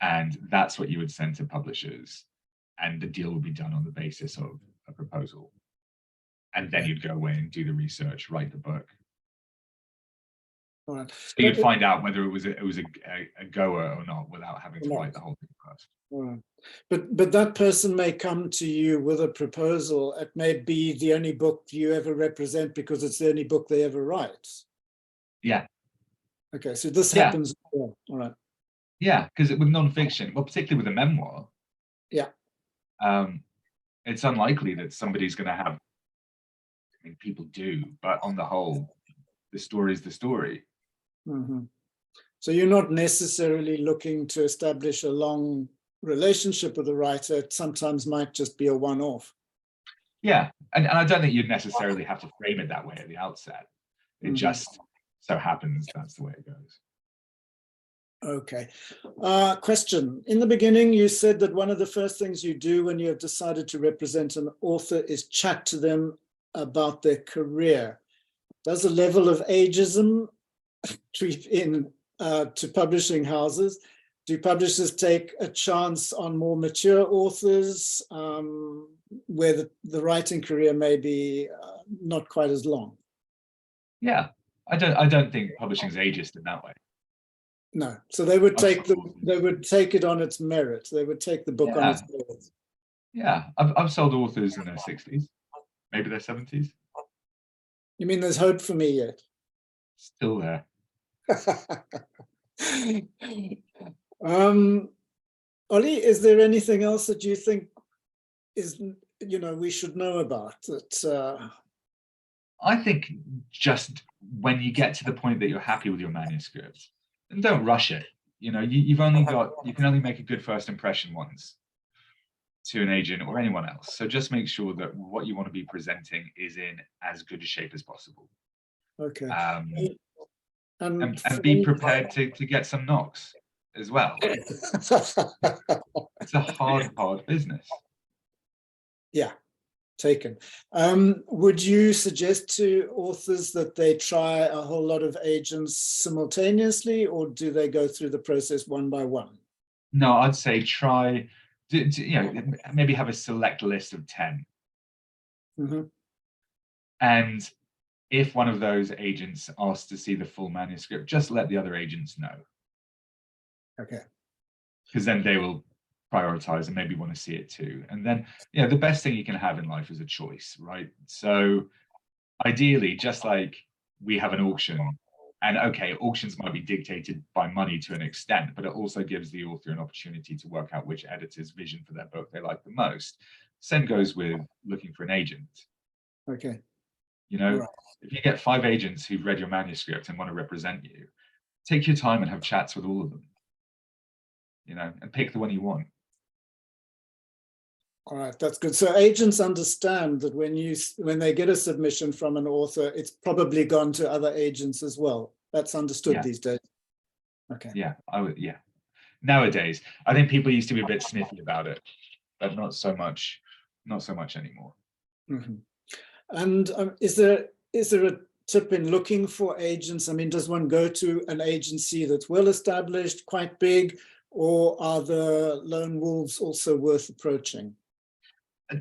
And that's what you would send to publishers, and the deal would be done on the basis of a proposal. And then you'd go away and do the research, write the book. all right. So you'd find out whether it was a goer or not without having to write the whole thing first. All right. But that person may come to you with a proposal. It may be the only book you ever represent because it's the only book they ever write. Yeah. Okay, so this happens. All right. Yeah, because with nonfiction, well, particularly with a memoir, it's unlikely that somebody's going to have. I mean, people do, but on the whole, the story is the story. So you're not necessarily looking to establish a long relationship with a writer. It sometimes might just be a one-off. Yeah, and I don't think you'd necessarily have to frame it that way at the outset. It just so happens that's the way it goes. Okay. Question. In the beginning, you said that one of the first things you do when you have decided to represent an author is chat to them about their career. Does a level of ageism creep in to publishing houses? do publishers take a chance on more mature authors where the writing career may be not quite as long? Yeah, I don't think publishing is ageist in that way. No, so they would take it on its merit. They would take the book on its merit. Yeah, I've sold authors in their 60s, maybe their 70s. You mean there's hope for me yet? Still there. Oli, is there anything else that you think is, we should know about that? I think just when you get to the point that you're happy with your manuscript, and don't rush it. You can only make a good first impression once to an agent or anyone else. So just make sure that what you want to be presenting is in as good a shape as possible. Okay. And be prepared to get some knocks as well. It's a hard business. Yeah, taken. Would you suggest to authors that they try a whole lot of agents simultaneously, or do they go through the process one by one? No, I'd say try, maybe have a select list of 10. Mm-hmm. And if one of those agents asks to see the full manuscript, just let the other agents know. Okay. Because then they will prioritize and maybe want to see it too. And then, the best thing you can have in life is a choice, right? So ideally, just like we have an auction, and okay, auctions might be dictated by money to an extent, but it also gives the author an opportunity to work out which editor's vision for their book they like the most. Same goes with looking for an agent. Okay. Right. If you get 5 agents who've read your manuscript and want to represent you, take your time and have chats with all of them, and pick the one you want. All right, that's good. So agents understand that when they get a submission from an author, it's probably gone to other agents as well. That's understood these days. Okay. Yeah, Nowadays, I think people used to be a bit sniffy about it, but not so much anymore. Mm-hmm. And is there a tip in looking for agents? I mean, does one go to an agency that's well established, quite big, or are the lone wolves also worth approaching?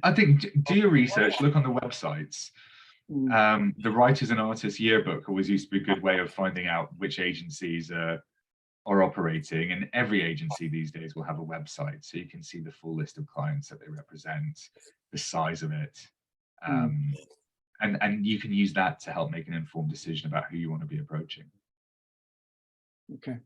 I think do your research, look on the websites. The Writers and Artists Yearbook always used to be a good way of finding out which agencies are operating, and every agency these days will have a website, so you can see the full list of clients that they represent, the size of it, and you can use that to help make an informed decision about who you want to be approaching. Okay.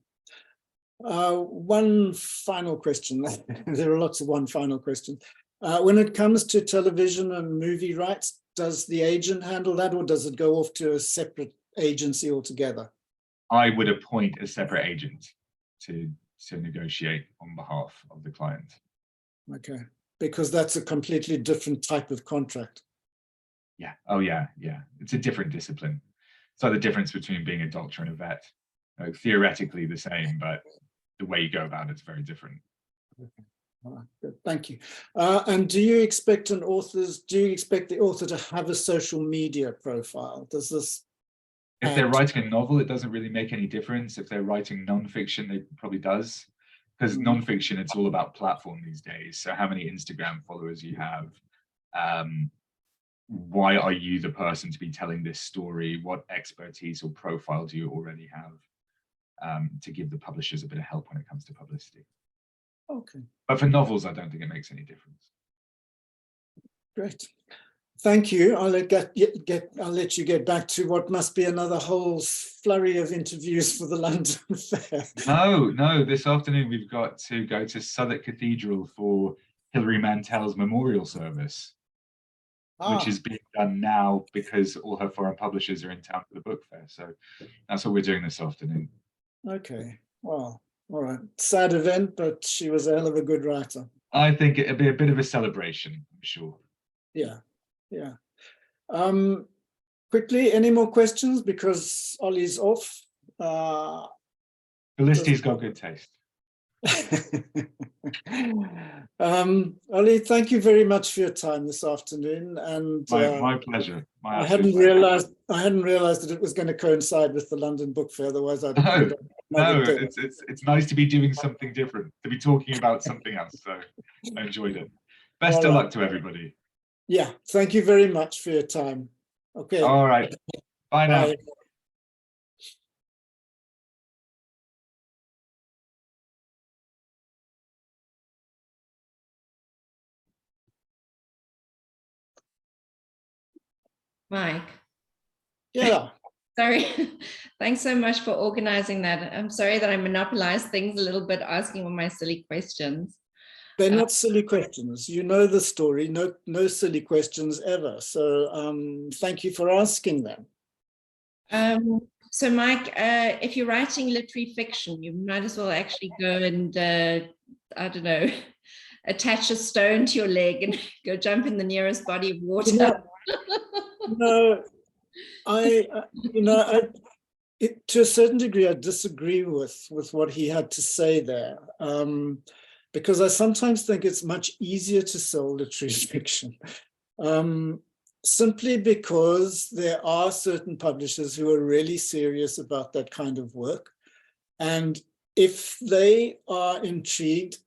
One final question. There are lots of one final questions. When it comes to television and movie rights, does the agent handle that, or does it go off to a separate agency altogether? I would appoint a separate agent to negotiate on behalf of the client. Okay, because that's a completely different type of contract. Yeah. Oh, yeah. It's a different discipline. It's like the difference between being a doctor and a vet. Theoretically the same, but the way you go about it's very different. Okay. All right, good. Thank you. And do you expect the author to have a social media profile? Does this? If they're writing a novel, it doesn't really make any difference. If they're writing nonfiction, it probably does. Because nonfiction, it's all about platform these days. So how many Instagram followers you have, why are you the person to be telling this story? What expertise or profile do you already have to give the publishers a bit of help when it comes to publicity? Okay. But for novels, I don't think it makes any difference. Great. Thank you. I'll let you get back to what must be another whole flurry of interviews for the London Fair. No. This afternoon we've got to go to Southwark Cathedral for Hilary Mantel's memorial service, which is being done now because all her foreign publishers are in town for the book fair. So that's what we're doing this afternoon. Okay. Well, all right. Sad event, but she was a hell of a good writer. I think it'll be a bit of a celebration, I'm sure. Yeah. Quickly, any more questions? Because Oli's off. Felicity's got good taste. Oli, thank you very much for your time this afternoon. And My pleasure. My I absolute hadn't realized that it was going to coincide with the London Book Fair. Otherwise, I'd have pleasure. put another day. It's nice to be doing something different, to be talking about something else. So I enjoyed it. Best of luck to everybody. Yeah, thank you very much for your time. Okay. All right. Bye now. Bye. Mike. Yeah. Sorry. Thanks so much for organizing that. I'm sorry that I monopolized things a little bit, asking all my silly questions. They're not silly questions. You know the story. No silly questions ever. So thank you for asking them. So Mike, if you're writing literary fiction, you might as well actually go and, I don't know, attach a stone to your leg and go jump in the nearest body of water. No, to a certain degree, I disagree with what he had to say there, because I sometimes think it's much easier to sell literary fiction, simply because there are certain publishers who are really serious about that kind of work. And if they are intrigued,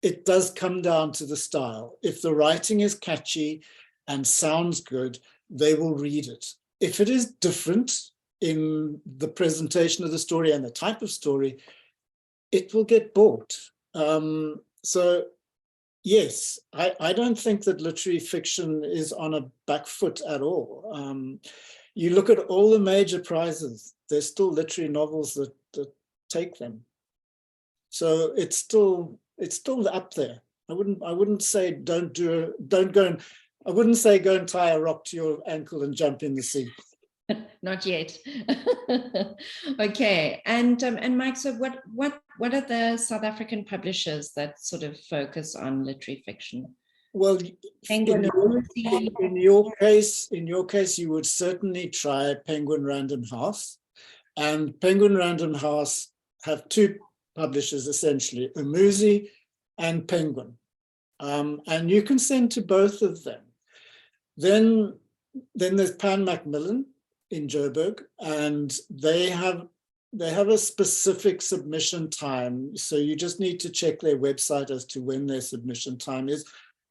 it does come down to the style. If the writing is catchy and sounds good, they will read it. If it is different in the presentation of the story and the type of story, it will get bought. So yes, I don't think that literary fiction is on a back foot at all. You look at all the major prizes, there's still literary novels that take them. So it's still up there. I wouldn't say I wouldn't say go and tie a rock to your ankle and jump in the sea. Not yet. Okay, and Mike, so what are the South African publishers that sort of focus on literary fiction? Well, Penguin in your case, you would certainly try Penguin Random House, and Penguin Random House have two publishers essentially, Umuzi and Penguin, and you can send to both of them. Then there's Pan Macmillan in Joburg, and they have a specific submission time. So you just need to check their website as to when their submission time is.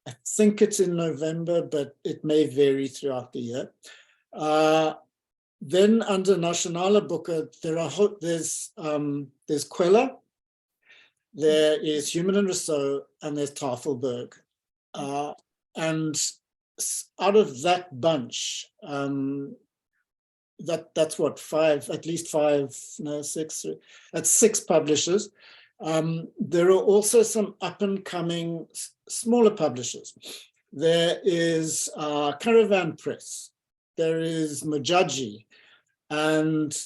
I think it's in November, but it may vary throughout the year. Then under Nationale Boeke, there's Queller, there is Human and Rousseau, and there's Tafelberg. And out of that bunch, that's what, that's six publishers. There are also some up and coming smaller publishers. There is Caravan Press, there is Majaji, and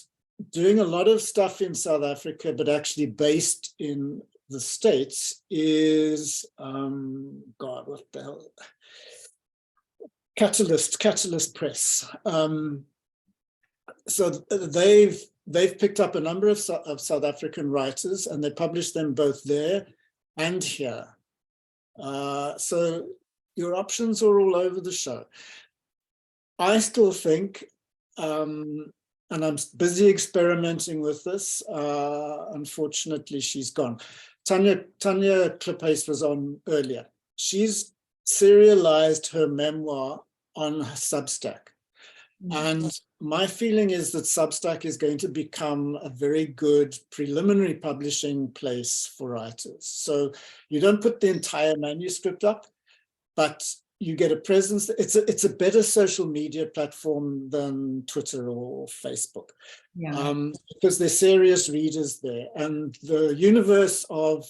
doing a lot of stuff in South Africa, but actually based in the States is, God, what the hell? Catalyst Press. So they've picked up a number of South African writers, and they publish them both there and here. So your options are all over the show. I still think, and I'm busy experimenting with this. Unfortunately, she's gone. Tanya Kliphuis was on earlier. She's serialized her memoir on Substack. And my feeling is that Substack is going to become a very good preliminary publishing place for writers. So you don't put the entire manuscript up, but you get a presence. It's a better social media platform than Twitter or Facebook, because there's serious readers there. And the universe of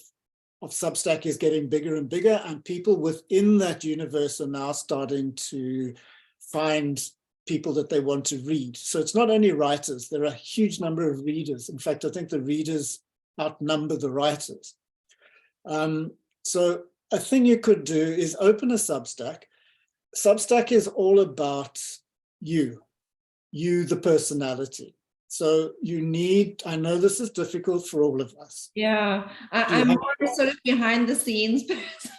Substack is getting bigger and bigger, and people within that universe are now starting to find people that they want to read. So it's not only writers, there are a huge number of readers. In fact, I think the readers outnumber the writers. So a thing you could do is open a Substack. Substack is all about you, the personality. So you need, I know this is difficult for all of us. Yeah, I'm more sort of behind the scenes person.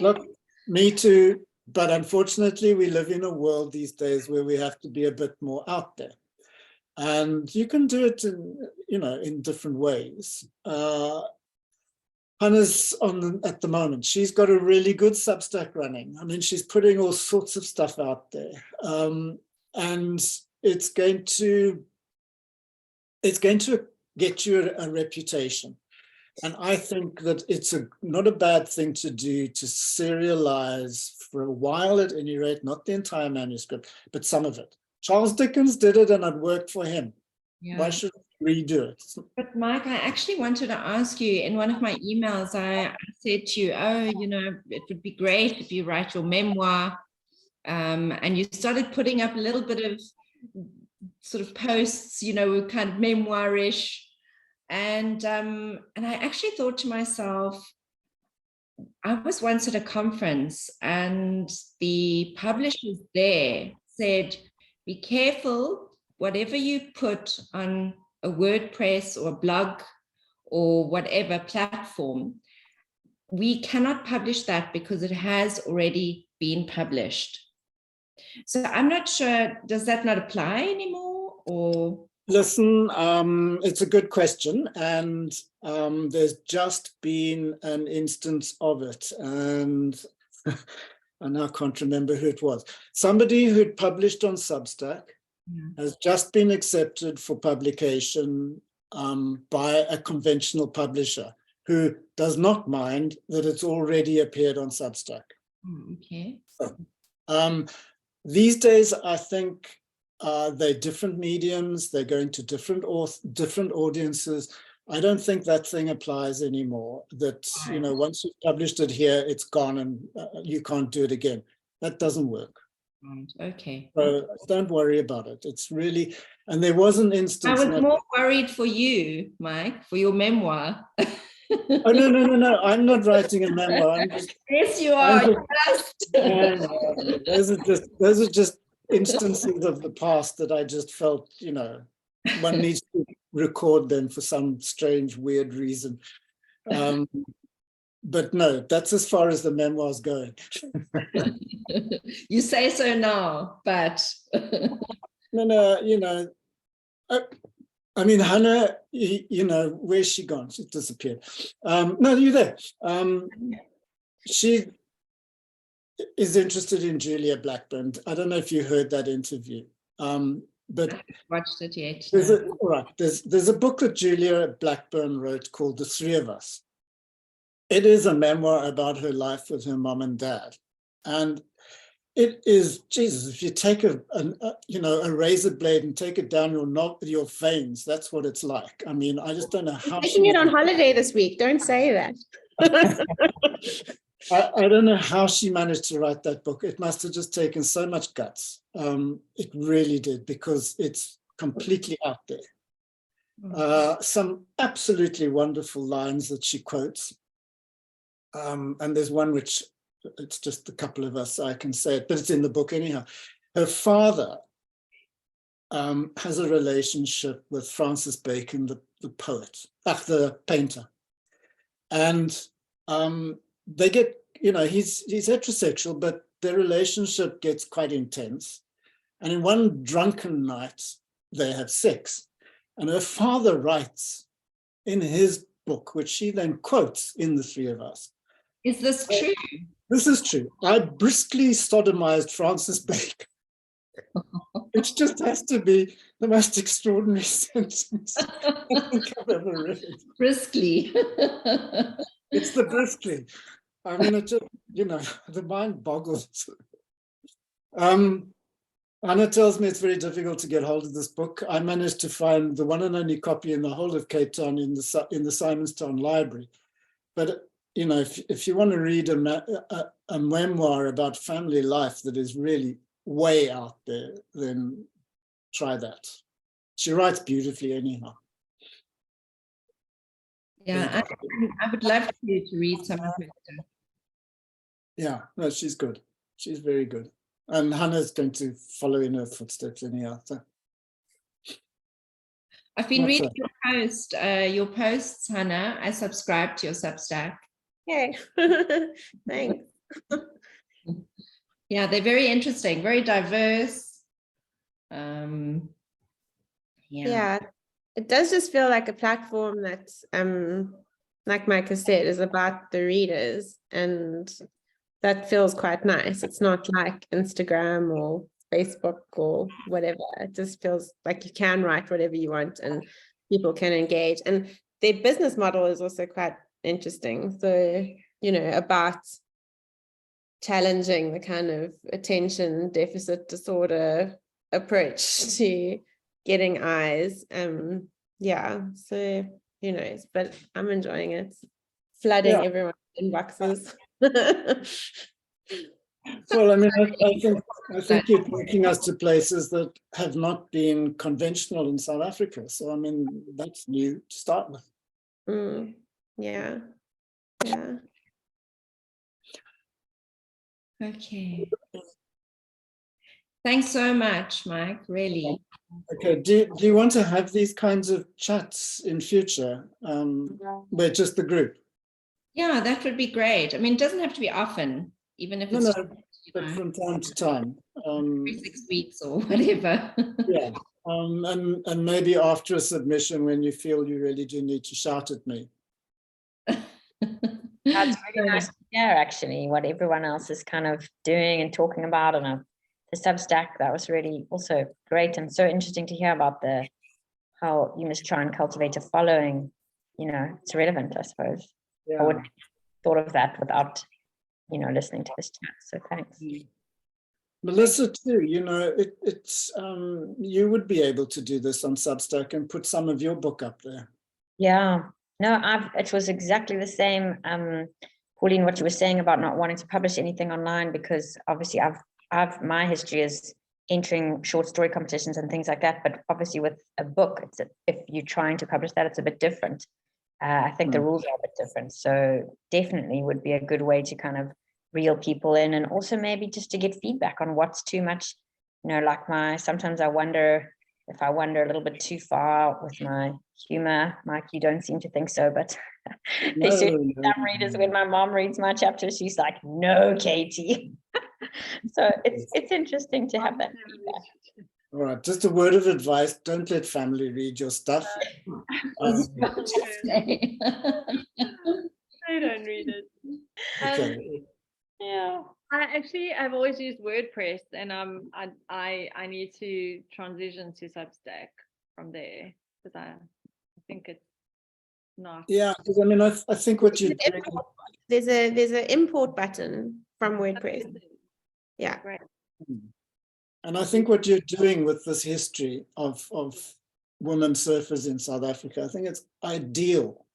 Look, me too. But unfortunately, we live in a world these days where we have to be a bit more out there. And you can do it in, in different ways. Hannah's at the moment, she's got a really good Substack running. I mean, she's putting all sorts of stuff out there. And it's going to get you a reputation. And I think that it's not a bad thing to do, to serialize for a while at any rate, not the entire manuscript, but some of it. Charles Dickens did it and it worked for him. Yeah. Why should we redo it? But Mike, I actually wanted to ask you, in one of my emails, I said to you, oh, it would be great if you write your memoir. And you started putting up a little bit of sort of posts, kind of memoir-ish. And I actually thought to myself, I was once at a conference and the publishers there said, be careful, whatever you put on a WordPress or a blog or whatever platform, we cannot publish that because it has already been published. So I'm not sure, does that not apply anymore, or? Listen, it's a good question, and there's just been an instance of it, and I now can't remember who it was. Somebody who'd published on Substack has just been accepted for publication by a conventional publisher who does not mind that it's already appeared on Substack. Okay. So, these days, I think they're different mediums. They're going to different audiences. I don't think that thing applies anymore. That once you've published it here, it's gone, and you can't do it again. That doesn't work. Okay. So don't worry about it. It's really, and there was an instance. I was more worried for you, Mike, for your memoir. Oh, no. I'm not writing a memoir. Yes, you are. Those are just instances of the past that I just felt, one needs to record them for some strange, weird reason. But no, that's as far as the memoir's going. You say so now, but no, I mean, Hannah, where's she gone? She disappeared. No, you're there. She is interested in Julia Blackburn. I don't know if you heard that interview, but I haven't watched it yet. There's a book that Julia Blackburn wrote called The Three of Us. It is a memoir about her life with her mom and dad, and it is, Jesus, if you take a razor blade and take it down your veins, that's what it's like. I mean, I just don't know how. Taking it on holiday this week. Don't say that. I don't know how she managed to write that book. It must have just taken so much guts. It really did, because it's completely out there. Some absolutely wonderful lines that she quotes. And there's one which, it's just a couple of us, I can say it, but it's in the book anyhow. Her father has a relationship with Francis Bacon, the poet, the painter. And they get, he's heterosexual, but their relationship gets quite intense. And in one drunken night, they have sex. And her father writes in his book, which she then quotes in The Three of Us. Is this true? This is true. I briskly sodomized Francis Bacon, which just has to be the most extraordinary sentence I think I've ever read. Briskly. It's the briskly. I mean, it just, the mind boggles. Anna tells me it's very difficult to get hold of this book. I managed to find the one and only copy in the whole of Cape Town in the Simonstown Library. But if you want to read a memoir about family life that is really way out there, then try that. She writes beautifully anyhow. Yeah, I would love to read some of her stuff. Yeah, no, she's good. She's very good. And Hannah's going to follow in her footsteps anyhow. So. I've been What's reading your posts, Hannah. I subscribe to your Substack. Yay. Thanks. Yeah, they're very interesting, very diverse. Yeah. Yeah, it does just feel like a platform that's like Micah said, is about the readers, and that feels quite nice. It's not like Instagram or Facebook or whatever. It just feels like you can write whatever you want and people can engage. And their business model is also quite interesting. So, you know, about challenging the kind of attention deficit disorder approach to getting eyes. Yeah, so who knows, but I'm enjoying it. Flooding everyone's inboxes. Well, I mean, I think you're taking us to places that have not been conventional in South Africa. So, I mean, that's new to start with. Yeah. Okay. Thanks so much, Mike, really. Okay, do you want to have these kinds of chats in future, where just the group? Yeah, that would be great. I mean, it doesn't have to be often, even if it's but from time to time. every 6 weeks or whatever. Yeah, and maybe after a submission when you feel you really do need to shout at me. That's really nice to hear, actually, what everyone else is kind of doing and talking about, and the Substack, that was really also great and so interesting to hear about how you must try and cultivate a following. You know, it's relevant, I suppose. Yeah. I wouldn't have thought of that without, you know, listening to this chat. So thanks. Melissa too, you know, it's you would be able to do this on Substack and put some of your book up there. Yeah, no, it was exactly the same, Pauline, what you were saying about not wanting to publish anything online, because obviously my history is entering short story competitions and things like that, but obviously with a book, if you're trying to publish that, it's a bit different. I think the rules are a bit different, so definitely would be a good way to kind of reel people in, and also maybe just to get feedback on what's too much. You know, like sometimes I wonder if I wander a little bit too far with my humor. Mike, you don't seem to think so, but there's some readers, when my mom reads my chapter, she's like, no, Katie. So it's interesting to have that feedback. All right, just a word of advice, don't let family read your stuff. I don't read it. Okay. Yeah. I've always used WordPress, and I need to transition to Substack from there, because I think it's not. Yeah, because I mean, I think what you do. There's an import button from WordPress. Yeah. Great. And I think what you're doing with this history of women surfers in South Africa, I think it's ideal.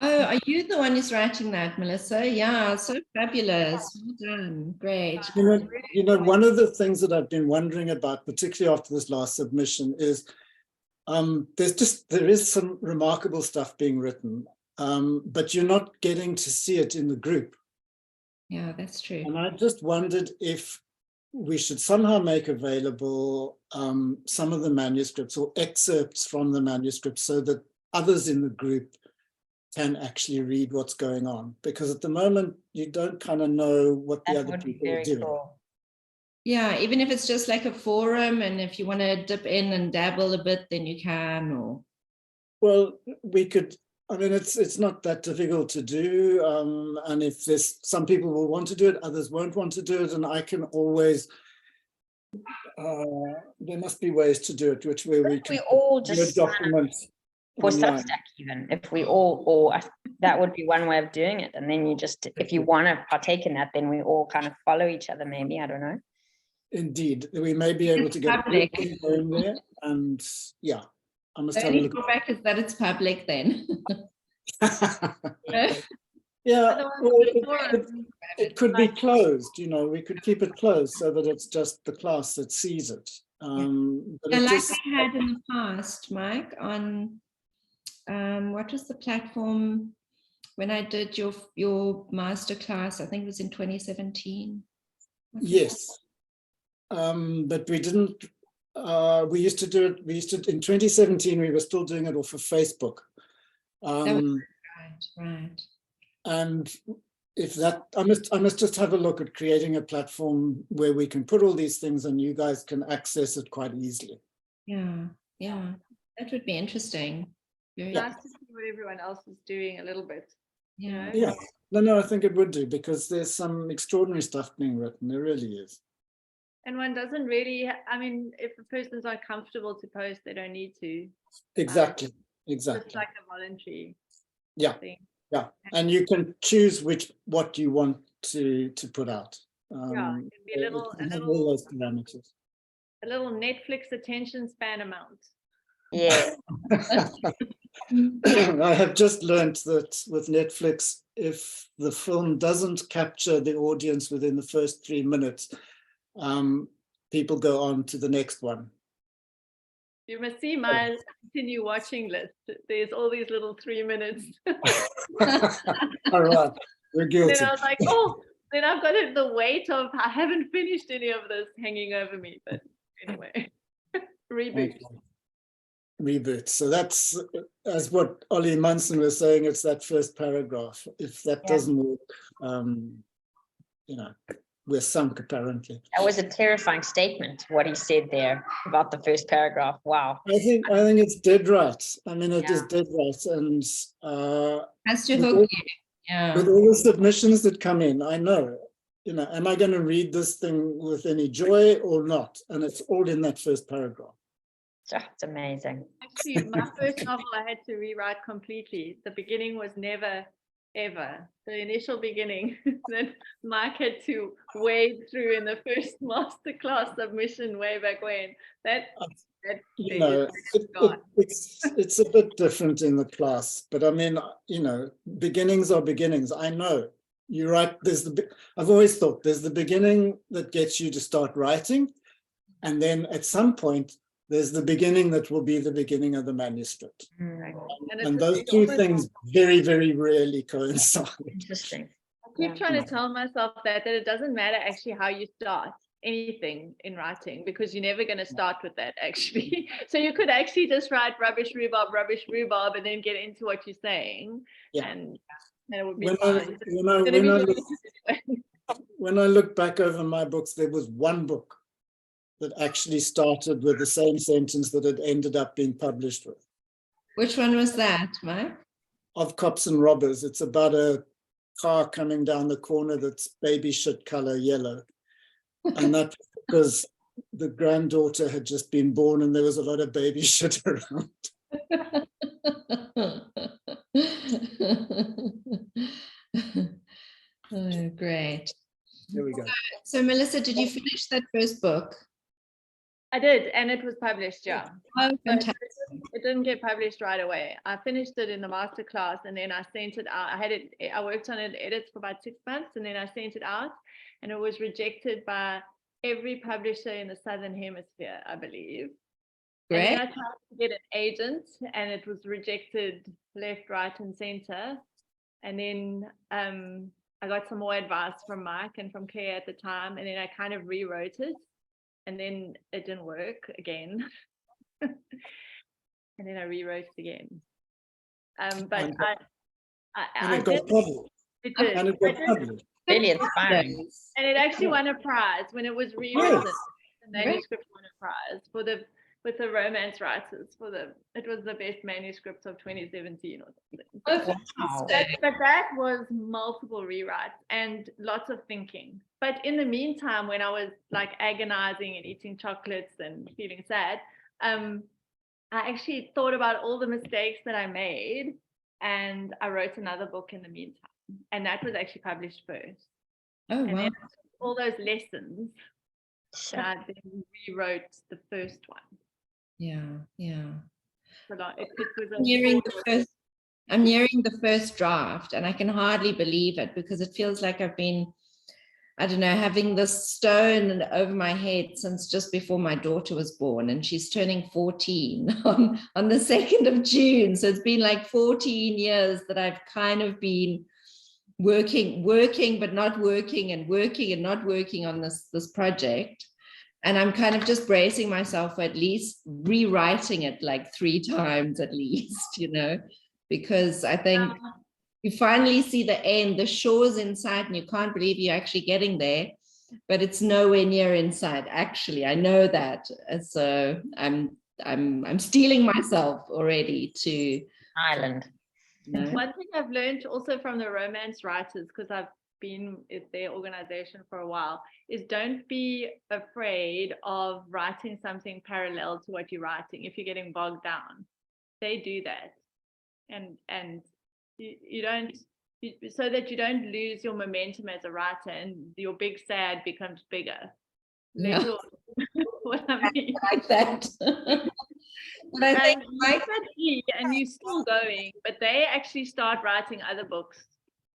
Oh, are you the one who's writing that, Melissa? Yeah, so fabulous. Well done. Great. You know, one of the things that I've been wondering about, particularly after this last submission, is there is some remarkable stuff being written, but you're not getting to see it in the group. Yeah, that's true. And I just wondered if we should somehow make available some of the manuscripts or excerpts from the manuscripts so that others in the group can actually read what's going on. Because at the moment, you don't kind of know what the other people are doing. Cool. Yeah, even if it's just like a forum, and if you want to dip in and dabble a bit, then you can. Or well, we could. I mean, it's not that difficult to do, and if there's some people will want to do it, others won't want to do it, and I can always. There must be ways to do it, where we can all just document for online. Substack, even if we all, or that would be one way of doing it. And then you just, if you want to partake in that, then we all kind of follow each other. Maybe, I don't know. Indeed, we may be able to get public in there, and yeah, I must have a only look. drawback is that it's public then. Yeah, well, it could be closed, you know, we could keep it closed so that it's just the class that sees it. But Yeah, it like just, we had in the past, Mike, on what was the platform when I did your masterclass? I think it was in 2017. yes, but we didn't We used to do it, in 2017, we were still doing it off of Facebook. Right. And if that, I must just have a look at creating a platform where we can put all these things and you guys can access it quite easily. Yeah, that would be interesting. Nice to see what everyone else is doing a little bit. Yeah. Yeah, no, I think it would do, because there's some extraordinary stuff being written. There really is. And one doesn't really, I mean, if a person's not comfortable to post, they don't need to. Exactly. Just like a voluntary thing. Yeah, and you can choose what you want to put out. It can be a all those parameters. A little Netflix attention span amount. Yeah. I have just learned that with Netflix, if the film doesn't capture the audience within the first 3 minutes, people go on to the next one. You must see my continue watching list. There's all these little 3 minutes. All right, we're guilty. Then I was like, oh, then I've got the weight of I haven't finished any of this hanging over me. But anyway, reboot. Okay. Reboot. So that's, as what Oli Munson was saying, it's that first paragraph. If that doesn't work, we're sunk apparently. That was a terrifying statement, what he said there about the first paragraph. Wow. I think it's dead right. I mean, it is dead right. And has to hook you. Yeah. With all the submissions that come in, I know, am I going to read this thing with any joy or not? And it's all in that first paragraph. It's amazing. Actually, my first novel I had to rewrite completely. The beginning was never, ever. The initial beginning that Mike had to wade through in the first masterclass submission way back when. It's a bit different in the class, but I mean, beginnings are beginnings. I know you write. I've always thought there's the beginning that gets you to start writing, and then at some point there's the beginning that will be the beginning of the manuscript. And those two things very, very rarely coincide. Interesting. I keep trying to tell myself that it doesn't matter actually how you start anything in writing, because you're never going to start with that actually. So you could actually just write rubbish rhubarb and then get into what you're saying. And it would be fine. When I look back over my books, there was one book that actually started with the same sentence that it ended up being published with. Which one was that, Mike? Of Cops and Robbers. It's about a car coming down the corner that's baby shit color yellow. And that's because the granddaughter had just been born and there was a lot of baby shit around. Oh, great. There we go. So Melissa, did you finish that first book? I did, and it was published, yeah. Oh, fantastic. It didn't get published right away. I finished it in the masterclass, and then I sent it out. I worked on it, edits for about 6 months, and then I sent it out, and it was rejected by every publisher in the Southern Hemisphere, I believe. Great. And I tried to get an agent, and it was rejected left, right, and center. And then I got some more advice from Mike and from Claire at the time, and then I kind of rewrote it. And then it didn't work again. And then I rewrote it again. But I it got published. It did. And it got published. Really inspiring. And it actually won a prize when it was rewritten. The manuscript won a prize with the romance writers it was the best manuscript of 2017 or something. Wow. But that was multiple rewrites and lots of thinking. But in the meantime, when I was like agonizing and eating chocolates and feeling sad, I actually thought about all the mistakes that I made, and I wrote another book in the meantime. And that was actually published first. Oh, and wow. then all those lessons, and I then rewrote the first one. Yeah. So it was I'm nearing the first draft, and I can hardly believe it, because it feels like I've been, I don't know, having this stone over my head since just before my daughter was born, and she's turning 14 on the 2nd of June. So it's been like 14 years that I've kind of been working, but not working, and working and not working on this project. And I'm kind of just bracing myself for at least rewriting it like 3 times at least, you know, because I think you finally see the end, the shore's in sight, and you can't believe you're actually getting there, but it's nowhere near in sight. Actually, I know that. So I'm stealing myself already to Island. you know. One thing I've learned also from the romance writers, because I've been at their organization for a while, is don't be afraid of writing something parallel to what you're writing if you're getting bogged down. They do that, and you don't, so that you don't lose your momentum as a writer and your big sad becomes bigger. Yeah. What I mean. Like that. But I think and you're still going, but they actually start writing other books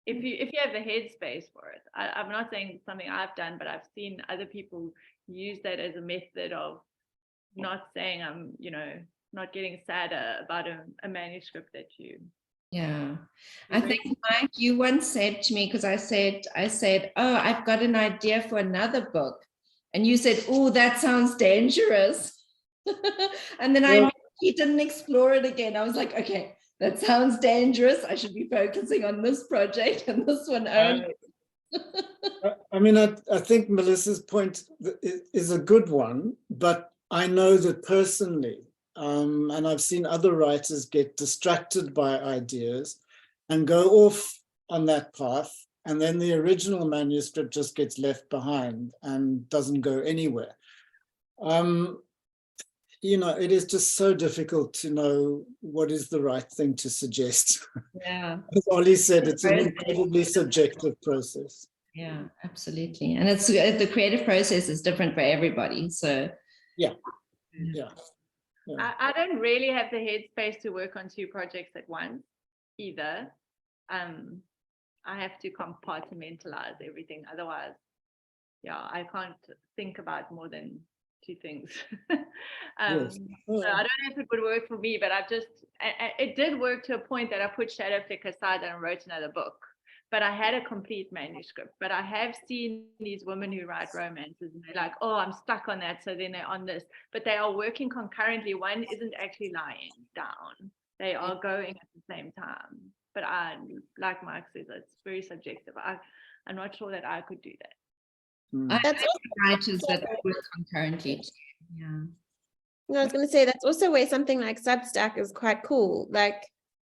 if you have the headspace for it. I'm not saying it's something I've done, but I've seen other people use that as a method of not saying I'm, you know, not getting sadder about a manuscript that you. Yeah, I think, Mike, you once said to me, because I said, oh, I've got an idea for another book, and you said, oh, that sounds dangerous. And then you didn't explore it again. I was like, okay, that sounds dangerous. I should be focusing on this project and this one only. I mean, I think Melissa's point is a good one, but I know that personally, and I've seen other writers get distracted by ideas and go off on that path, and then the original manuscript just gets left behind and doesn't go anywhere. You know, it is just so difficult to know what is the right thing to suggest. Yeah. As Oli said, it's an incredibly subjective process. Yeah, absolutely. And it's the creative process is different for everybody. So yeah. I don't really have the headspace to work on 2 projects at once either. I have to compartmentalize everything. Otherwise, yeah, I can't think about more than 2 things. Yes. So I don't know if it would work for me, but it did work to a point that I put Shadowflick aside and wrote another book. But I had a complete manuscript. But I have seen these women who write romances and they're like, oh, I'm stuck on that. So then they're on this. But they are working concurrently. One isn't actually lying down. They are going at the same time. But like Mike says, it's very subjective. I'm not sure that I could do that. That's writers that work concurrently. Yeah. No, I was going to say that's also where something like Substack is quite cool. Like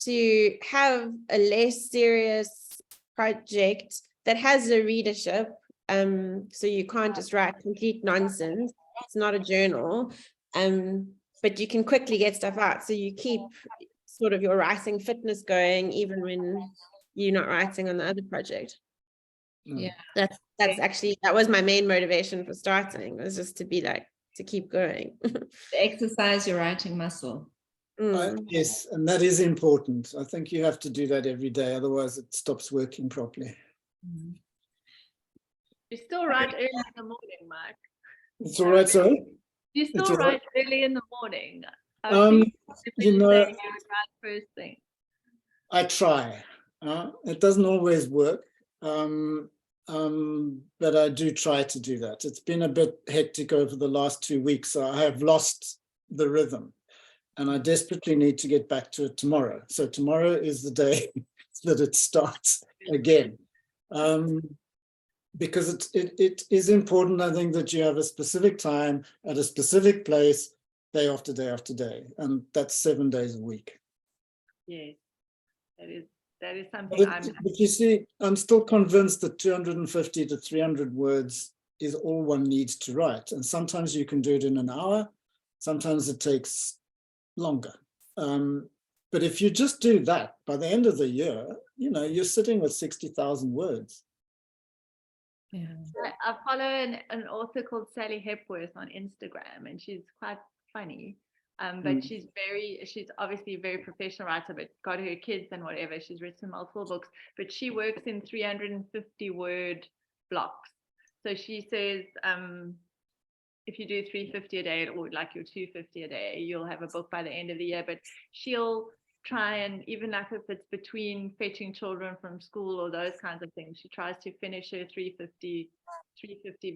to have a less serious project that has a readership, so you can't just write complete nonsense. It's not a journal, but you can quickly get stuff out, so you keep sort of your writing fitness going even when you're not writing on the other project. Yeah, that's actually, that was my main motivation for starting, was just to be like, to keep going. exercise your writing muscle. Yes, and that is important. I think you have to do that every day, otherwise it stops working properly. You still write early in the morning, Mike? It's all right, sorry? You still write early in the morning? You know, you write first thing. I try. It doesn't always work, but I do try to do that. It's been a bit hectic over the last 2 weeks, so I have lost the rhythm. And I desperately need to get back to it tomorrow. So tomorrow is the day that it starts again. Because it is important, I think, that you have a specific time at a specific place, day after day after day. And that's 7 days a week. Yes, that is something But you see, I'm still convinced that 250 to 300 words is all one needs to write. And sometimes you can do it in an hour. Sometimes it takes longer. But if you just do that, by the end of the year, you know, you're sitting with 60,000 words. Yeah. I follow an author called Sally Hepworth on Instagram, and she's quite funny. But she's obviously a very professional writer, but got her kids and whatever. She's written multiple books, but she works in 350 word blocks. So she says, if you do 350 a day, or like your 250 a day, you'll have a book by the end of the year. But she'll try and, even like if it's between fetching children from school or those kinds of things, she tries to finish her 350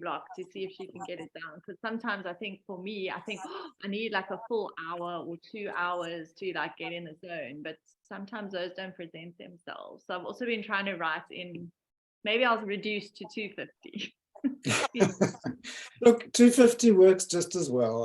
block to see if she can get it down. Because sometimes I think for me, I think I need like a full hour or 2 hours to like get in the zone, but sometimes those don't present themselves. So I've also been trying to write in, maybe I'll reduce to 250. Look, 250 works just as well.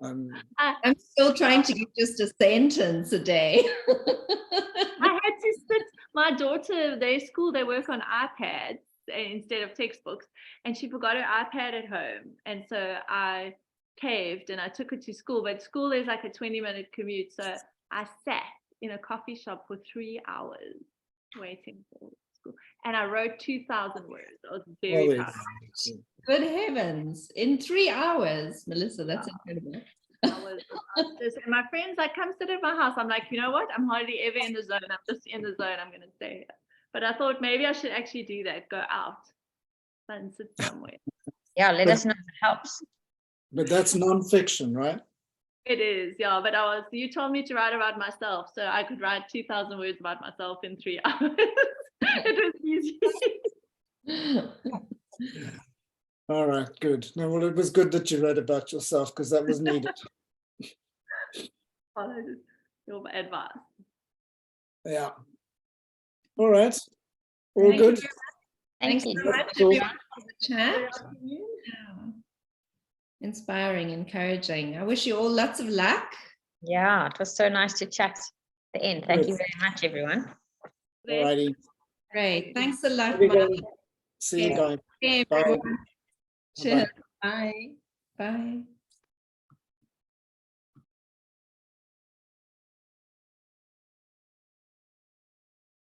I'm still trying to get just a sentence a day. I had to sit, my daughter, they work on iPads instead of textbooks, and she forgot her iPad at home. And so I caved and I took her to school, but school is like a 20-minute commute. So I sat in a coffee shop for 3 hours waiting for school. And I wrote 2,000 words. I was very proud. Good heavens. In 3 hours, Melissa, that's incredible. And my friends like, come sit at my house. I'm like, you know what? I'm hardly ever in the zone. I'm just in the zone. I'm going to stay here. But I thought maybe I should actually do that. Go out and sit somewhere. Yeah, let us know if it helps. But that's non-fiction, right? It is, yeah. But you told me to write about myself, so I could write 2,000 words about myself in 3 hours. It was easy. All right, good. No, well, it was good that you read about yourself because that was needed. Follow your advice. Yeah. All right. All Thank good. Thank Thanks you. so much, everyone, for the chat. Yeah. Inspiring, encouraging. I wish you all lots of luck. Yeah, it was so nice to chat at the end. Thank you very much, everyone. All righty. Great. Thanks a lot, See Mike. you guys. Okay, Bye. everyone. Cheers. Bye. Bye.